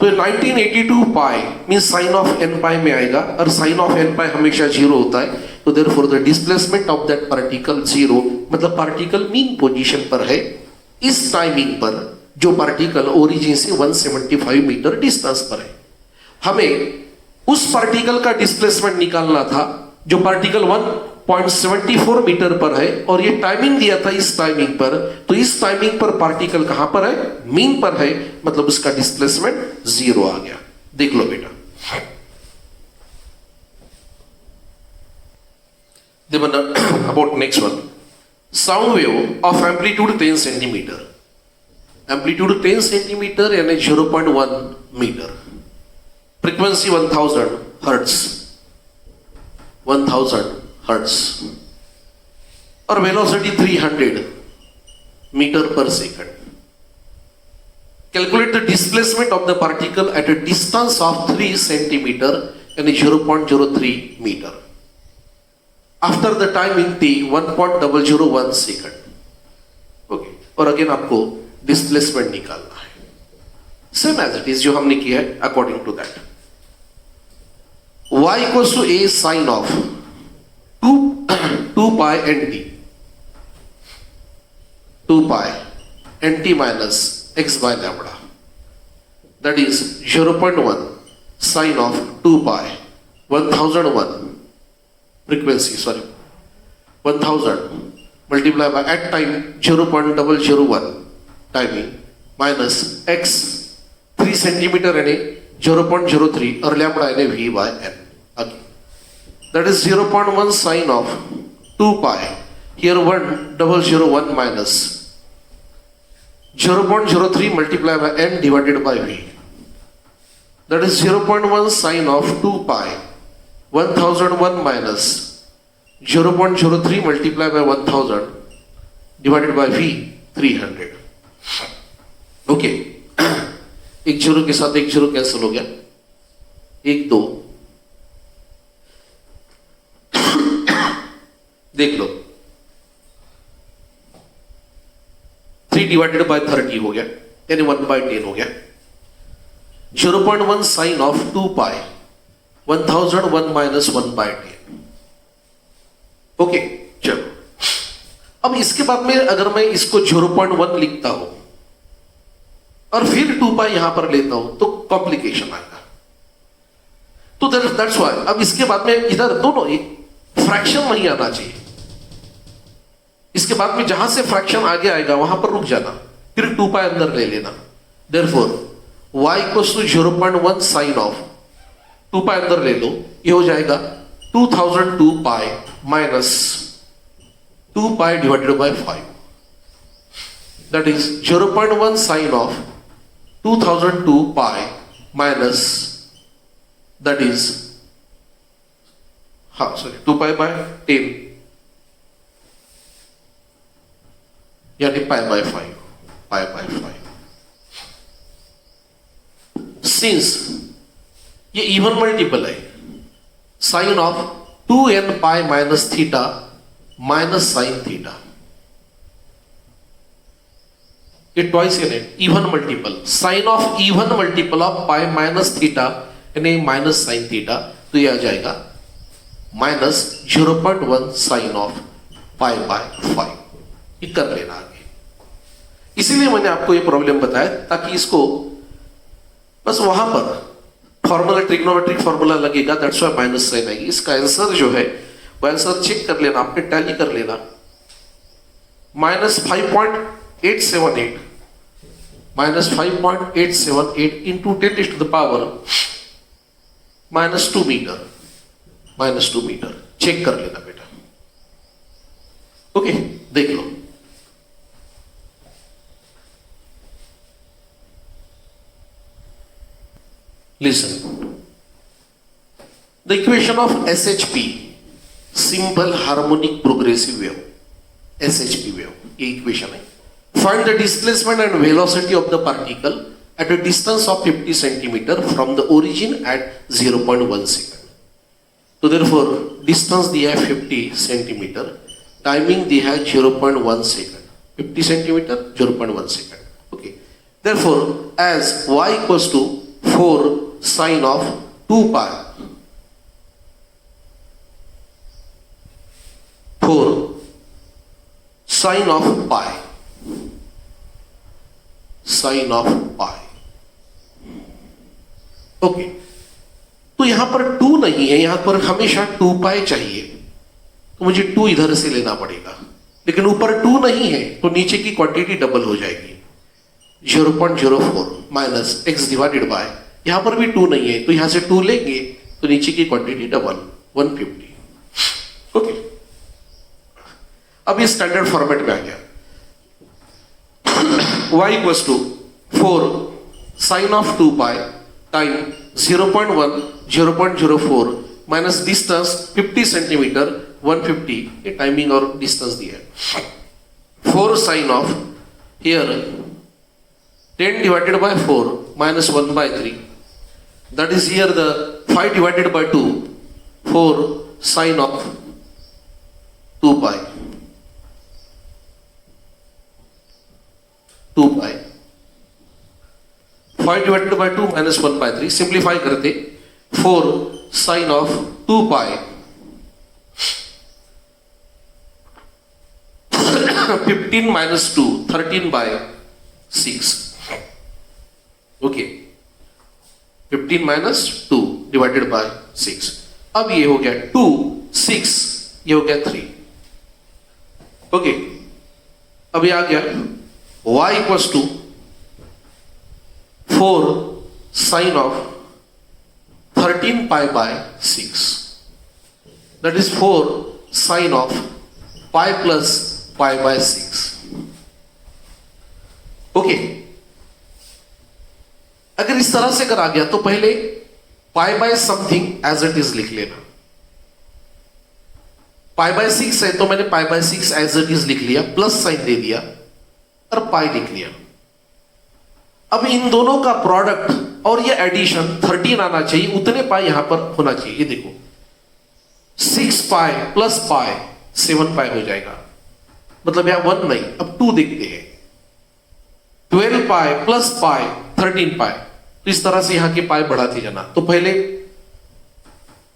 तो 1982 पाई मीन साइन ऑफ एन पाई में आएगा, और sign of N पाई हमेशा zero होता है, तो therefore the displacement of that particle zero, मतलब particle mean position पर है इस टाइमिंग पर, जो पार्टिकल ओरिजिन से 175 मीटर डिस्टेंस पर है। हमें उस पार्टिकल का डिस्प्लेसमेंट निकालना था जो पार्टिकल 1.74 मीटर पर है, और ये टाइमिंग दिया था इस टाइमिंग पर, तो इस टाइमिंग पर पार्टिकल कहां पर है, मीन पर है, मतलब उसका डिस्प्लेसमेंट जीरो आ गया। देख लो बेटा, about next one, sound wave of amplitude 10 centimetre, amplitude 10 centimetre यानी 0.1 मीटर, फ्रीक्वेंसी 1000 हर्ट्ज, 1000 हर्ट्ज, और velocity 300 metre per second. Calculate the displacement of the particle at a distance of 3 centimetre यानी 0.03 metre after the timing t 1.001 second. Okay, और again आपको displacement निकालना है, same as it is जो हमने किया है according to that. y equals to a sine of 2 pi nt, 2 pi nt minus x by lambda, that is 0.1 sine of 2 pi 1001 frequency, 1000 multiply by at time 0.001 timing minus x 3 centimeter यानी 0.03 और lambda यानी v by n, again that is 0.1 sine of 2 pi, here 1001 minus 0.03 multiply by n divided by v, that is 0.1 sine of 2 pi 1001 minus 0.03 multiply by 1000 divided by v 300। Okay, एक zero के साथ एक zero cancel हो गया, 1 2, देख लो 3 divided by 30 हो गया यानी 1/10 हो गया। 0.1 sine of 2 pi 1001 minus 1/10। Okay, चलो अब इसके बाद में अगर मैं इसको 0.1 लिखता हूं और फिर 2 पाई यहां पर लेता हूं तो कॉम्प्लिकेशन आएगा, तो दैट्स व्हाई अब इसके बाद में इधर दोनों फ्रैक्शन वहीं आना चाहिए, इसके बाद में जहां से फ्रैक्शन आगे आएगा वहां पर रुक जाना, फिर 2 पाई अंदर ले लेना। Therefore y equals to 0.1 sine of 2 pi अंदर ले लो, ये हो जाएगा 2002 pi minus 2 pi divided by 5, that is 0.1 sine of 2002 pi minus, that is 2 pi by 10 यानी pi by 5, pi by 5। Since ये इवन मल्टीपल है, sine of 2n pi minus theta minus sine theta, ये twice in it, even multiple, sine of even multiple of pi minus theta यानी minus sine theta, तो ये आ जाएगा minus 0.1 sine of pi by 5। ये कर लेना आगे, इसीलिए मैंने आपको ये प्रॉब्लम बताया ताकि इसको बस वहां पर फॉर्मूला ट्रिग्नोमेट्रिक फॉर्मूला लगेगा, दैट्स व्हाई माइनस साइन आएगी। इसका आंसर जो है वो आंसर चेक कर लेना, आपने टैली कर लेना, -5.878 -5.878 into 10 to the power -2 metre, -2 metre check कर लेना बेटा। ओके, देख लो listen, the equation of SHP, simple harmonic progressive wave, SHP wave, ये equation है। Find the displacement and velocity of the particle at a distance of 50 centimeter from the origin at 0.1 second। तो therefore distance दिया है 50 centimeter, timing दिया है 0.1 second, 50 centimeter 0.1 second। Okay, therefore as y equals to 4 sine of 2 pi, 4 sine of pi, sine of pi. Okay, तो यहां पर 2 नहीं है, यहां पर हमेशा 2 पाई चाहिए, तो मुझे 2 इधर से लेना पड़ेगा, लेकिन ऊपर 2 नहीं है तो नीचे की क्वांटिटी डबल हो जाएगी, 0.04 माइनस एक्स डिवाइडेड बाय, यहां पर भी 2 नहीं है तो यहां से 2 लेंगे तो नीचे की क्वांटिटी डबल 150। ओके, अब ये स्टैंडर्ड फॉर्मेट में आ गया। y equals to 4 sine of 2 pi time 0.1 0.04 minus distance 50 centimetre 150, ये टाइमिंग और डिस्टेंस दिया है। 4 sine of here 10 divided by 4 minus 1 by 3, that is here the 5 divided by 2, 4 sine of 2 pi, 2 pi, 5 divided by 2 minus 1 by 3, simplify करते 4 sine of 2 pi 15 minus 2 13 by 6। Okay, 15 minus 2 divided by 6। अब ये हो गया 2 6, ये हो गया 3। Okay, अब ये आ गया y equals to 4 sine of 13 pi by 6, that is 4 sine of pi plus pi by 6। ओके, अगर इस तरह से अगर आ गया तो पहले pi by something as it is लिख लेना। पाई बाय 6 है तो मैंने pi by 6 as it is लिख लिया, प्लस साइन दे दिया और पाई लिख लिया। अब इन दोनों का प्रोडक्ट और ये एडिशन 13 आना चाहिए, उतने पाई यहां पर होना चाहिए। ये देखो 6 पाई प्लस पाई 7 पाई हो जाएगा, मतलब यहां 1 नहीं, अब 2 देखते हैं। 12 पाई प्लस पाई 13 पाई, तो इस तरह से यहां के पाई बढ़ाते जाना। तो पहले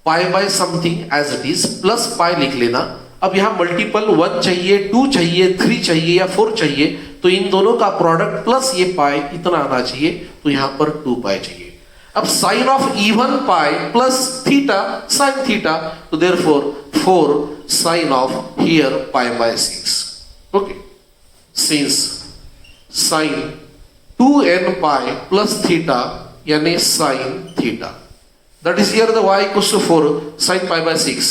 pi by something as it is plus pi लिख लेना। अब यहां मल्टीपल 1 चाहिए, 2 चाहिए, 3 चाहिए या 4 चाहिए, तो इन दोनों का प्रोडक्ट प्लस ये पाई इतना आना चाहिए, तो यहां पर 2 पाई चाहिए। अब sine of even pi plus theta sine theta, तो therefore 4 sine of here pi by 6। Okay, since sine 2n pi plus theta यानी sine theta, that is here the y equals to 4 sine pi by 6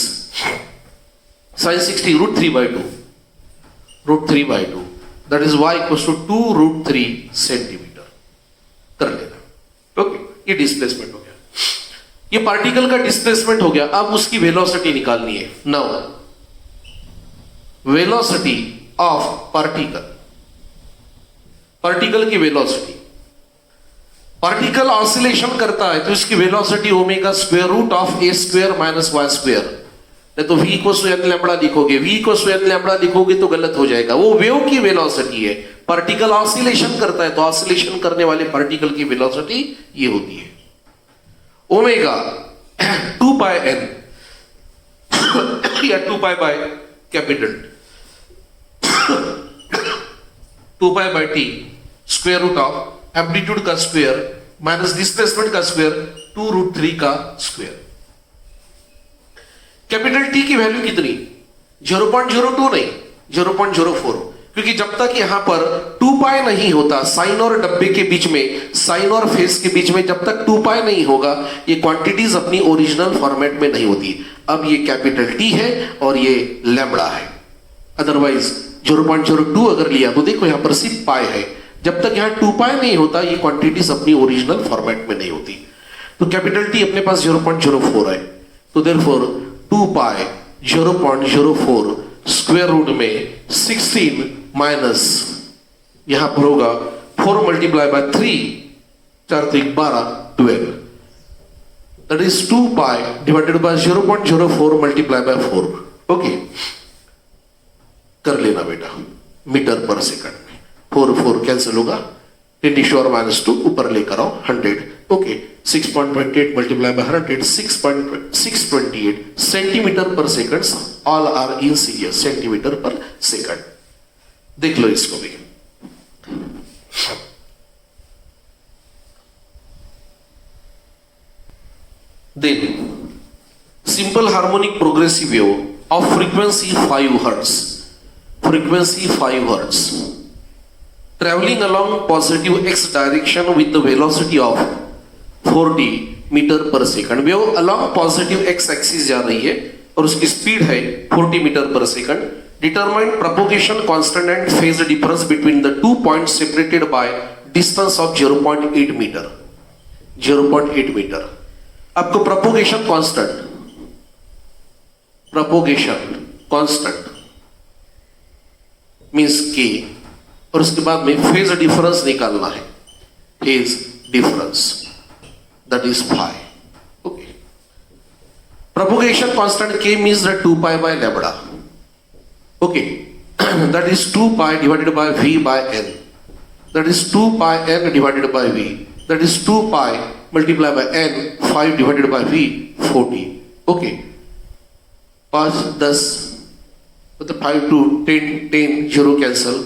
sine 60 root 3 by 2, root 3 by 2, that is y equals to 2 root 3 centimetre कर लेना। Okay, ये displacement हो गया, ये particle का displacement हो गया। अब उसकी वेलोसिटी निकालनी है। Now velocity of particle, particle की वेलोसिटी, पार्टिकल ऑसिलेशन करता है तो इसकी velocity omega square root of a square minus y square, नहीं तो v equal to n lambda लिखोगे, v equal to n lambda लिखोगे तो गलत हो जाएगा। वो वेव की वेलोसिटी है, पार्टिकल ऑसिलेशन करता है तो ऑसिलेशन करने वाले पार्टिकल की वेलोसिटी ये होती है ओमेगा 2 पाई n या 2 pi by capital 2 pi by t square root of amplitude का स्क्वायर माइनस डिस्प्लेसमेंट का स्क्वायर 2 रूट 3 का स्क्वायर। कैपिटल टी की वैल्यू कितनी? 0.02 नहीं 0.04, क्योंकि जब तक यहां पर 2 पाई नहीं होता साइन और डब्बे के बीच में, साइन और फेस के बीच में जब तक 2 पाई नहीं होगा ये क्वांटिटीज अपनी ओरिजिनल फॉर्मेट में नहीं होती। अब ये कैपिटल टी है और ये लैम्बडा है, अदरवाइज 0.02 अगर लिया तो देखो यहां पर सिर्फ पाई है, जब तक यहां 2 पाई नहीं होता ये क्वांटिटीज अपनी ओरिजिनल फॉर्मेट में नहीं होती। तो कैपिटल टी अपने पास 0.04 है, तो देयरफॉर 2 पाई 0.04 स्क्वायर रूट में 16 माइनस यहां पर होगा 4 multiply by 3 4 3 12 12, that is 2 pi divided bye 0.04 multiply by 4। Okay, कर लेना बेटा मीटर पर सेकंड में, 4 4 कैंसिल होगा, 10 to the power -2 ऊपर लेकर आओ 100। Okay, 6.28 multiplied by 100, 6.628 centimeter per second. All are in series, centimeter per second. देख लो इसको भी. Then, simple harmonic progressive wave of frequency 5 Hertz. Frequency 5 Hertz. Traveling along positive x direction with the velocity of 40 metre per second. Wave along positive x axis जा रही है और उसकी speed है 40 metre per second. Determine propagation constant and phase difference between the 2 points separated by distance of 0.8 metre. 0.8 metre. आपको propagation constant means k और उसके बाद में फेज डिफरेंस निकालना है. Phase difference that is phi. Okay. Propagation constant k means that 2 pi by lambda. Okay. That is 2 pi divided by v by n. That is 2 pi n divided by v. That is 2 pi multiplied by n, 5 divided by v, 40. Okay. 5, 10, मतलब 5 to 10, 0 cancel,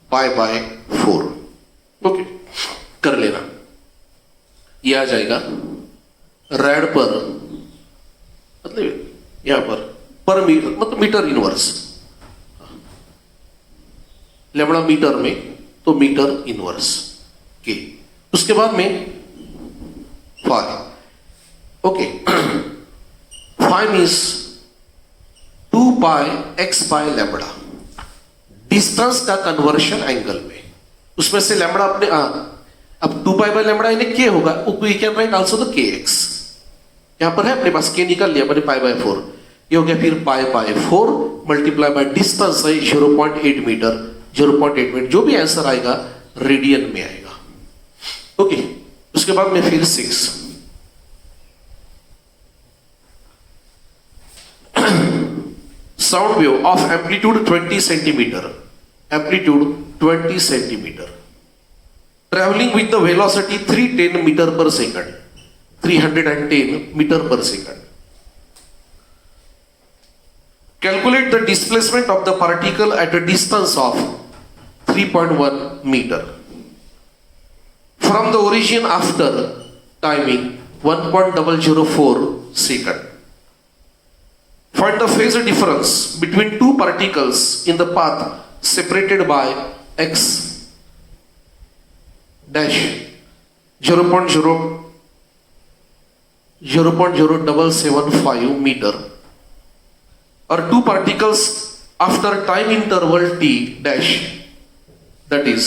pi by 4. Okay. कर लेना. ये आ जाएगा red पर, मतलब यहां पर मीटर, मतलब मीटर इनवर्स. लैम्बडा मीटर में तो मीटर इनवर्स के. उसके बाद में फाई. ओके. फाई मीन्स 2 पाई एक्स बाय लैम्बडा. डिस्टेंस का कन्वर्शन एंगल में, उसमें से लैम्बडा अपने अब 2 पाई बाय लैम्बडा यानी के होगा. We can write also the k x. यहां पर है अपने पास के निकाल लिया मैंने, पाई बाय 4. ये हो गया फिर pi by 4 multiply by distance है 0.8 मीटर. 0.8 मीटर जो भी आंसर आएगा रेडियन में आएगा. ओके. उसके बाद में फिर 6. Sound wave of amplitude 20 centimetre. Amplitude 20 centimetre. Traveling with the velocity 310 meter per second. 310 meter per second. Calculate the displacement of the particle at a distance of 3.1 meter. From the origin after timing 1.004 second. Find the phase difference between two particles in the path separated by x dash 0.0775 meter or two particles after time interval t dash, that is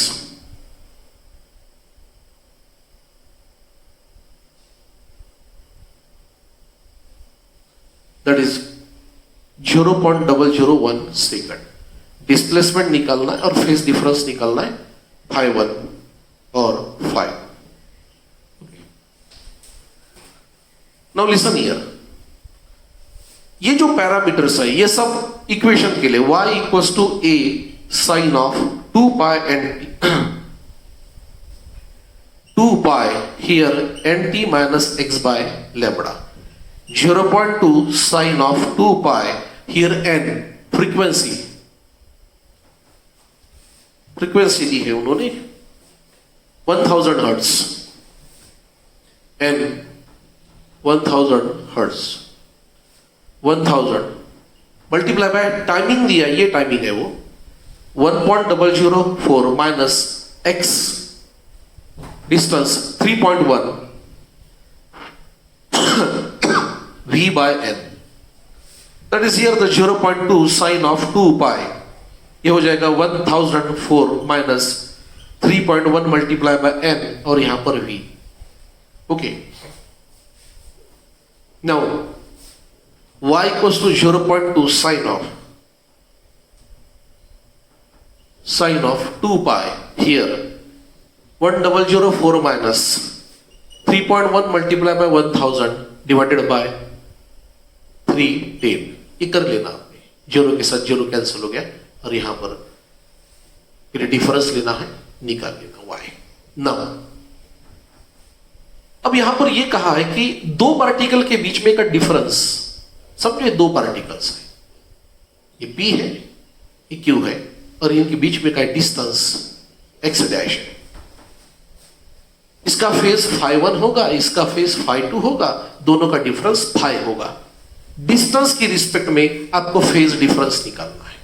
0.001 second. Displacement निकालना है और phase difference निकालना है 5 और 5. Now listen here. ये जो parameters है ये सब इक्वेशन के लिए y equals to a sine of 2 pi and 2 pi here nt minus x by lambda. 0.2 sine of 2 pi here n frequency दी है उन्होंने 1000 hertz and 1000 hertz. 1000 multiply by timing दिया, ये टाइमिंग है वो 1.004 minus x distance 3.1 v by n. That is here the 0.2 sine of 2 pi. ये हो जाएगा 1004 माइनस 3.1 मल्टीप्लाई बाय n और यहां पर v. Okay. Now y equals to 0.2 sine of 2 pi here 1004 minus 3.1 multiply by 1000 divided by 310. ये कर लेना आपने. जीरो के साथ जीरो कैंसिल हो गया और यहां पर फिर डिफरेंस लेना है, निकाल लेना y. नाउ अब यहां पर यह कहा है कि दो पार्टिकल के बीच में का डिफरेंस, समझो ये दो पार्टिकल्स है, ये P है, ये Q है, और इनके बीच में का डिस्टेंस x डैश है। इसका फेज φ1 होगा, इसका फेज φ2 होगा, दोनों का डिफरेंस φ होगा। डिस्टेंस की रिस्पेक्ट में आपको फेज डिफरेंस निकालना है।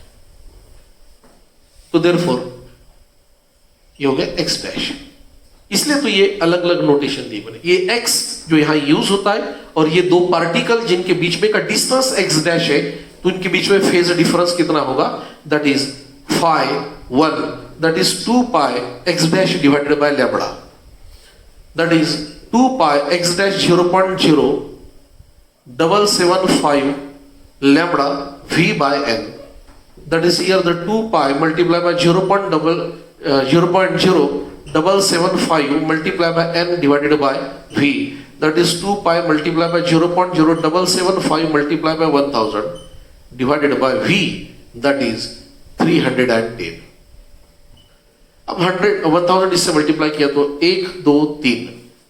तो देयरफॉर ये हो गया x डैश। इसलिए तो ये अलग अलग नोटेशन दी बने, ये x जो यहां यूज होता है, और ये दो पार्टिकल जिनके बीच में का डिस्टेंस x डैश है, तो इनके बीच में फेज डिफरेंस कितना होगा, that is φ1, that is 2 pi x dash divided by lambda, that is 2 pi x dash 0.0775 lambda v by n, that is here the 2 pi multiplied by 0.0775 multiplied by n divided by v, that is 2 pi multiplied by 0.0775 multiplied by 1000 divided by v, that is 310। अब 1000 इससे multiply किया तो 1 2 3,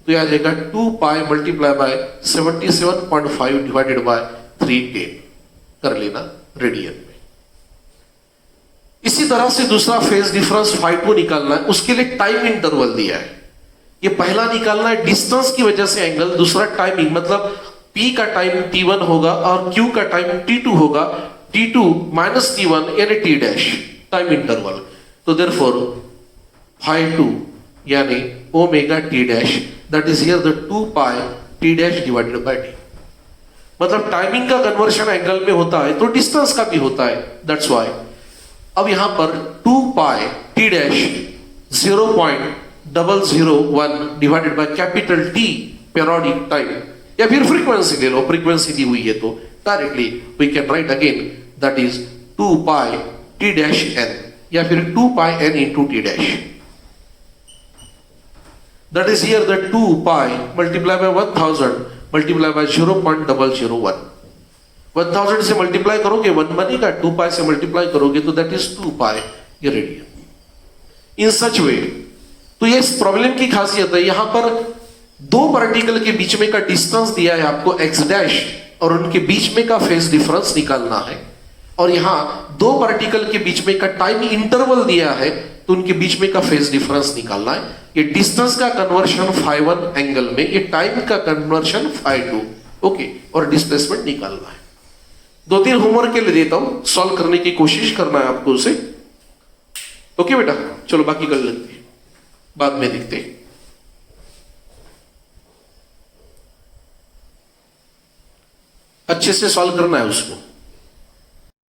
तो यह आ जाएगा 2 पाई multiply by 77.5 divided by 310, कर लेना radian में। इसी तरह से दूसरा फेज डिफरेंस φ2 निकालना है, उसके लिए टाइम इंटरवल दिया है। ये पहला निकालना है डिस्टेंस की वजह से एंगल, दूसरा टाइमिंग, मतलब P का टाइम T1 होगा और Q का टाइम T2 होगा, T2 माइनस T1 यानी T डैश, टाइम इंटरवल। तो देयरफॉर φ2 यानी omega T dash, that is here the 2 pi T dash divided bye D। मतलब टाइमिंग का कन्वर्शन एंगल में होता है तो डिस्टेंस का भी होता है, दैट्स व्हाई। अब यहां पर 2 pi T dash 0.001 divided by capital T periodic time, या फिर फ्रीक्वेंसी ले लो, फ्रीक्वेंसी दी हुई है तो directly we can write again, that is 2 pi T dash n, या फिर 2 pi n into T dash, that is here the 2 pi multiplied by 1000 multiplied by 0.001, 1000 से multiply करोगे 1 बनेगा, 2 पाई से मल्टीप्लाई करोगे तो दैट इज 2 पाई, ये रेडियन। इन सच वे, तो ये इस प्रॉब्लम की खासियत है, यहां पर दो पार्टिकल के बीच में का डिस्टेंस दिया है आपको x डैश, और उनके बीच में का फेज डिफरेंस निकालना है, और यहां दो पार्टिकल के बीच में का टाइम इंटरवल दिया है, तो उनके बीच में का फेज डिफरेंस निकालना है। ये डिस्टेंस का कन्वर्शन φ1 एंगल में, ये टाइम का कन्वर्शन φ2, ओके, और डिस्प्लेसमेंट निकालना है। 2-3 होमवर्क के लिए देता हूं, सॉल्व करने की कोशिश करना है आपको उसे, ओके बेटा। चलो बाकी कर लेते हैं, बाद में देखते हैं। अच्छे से सॉल्व करना है उसको।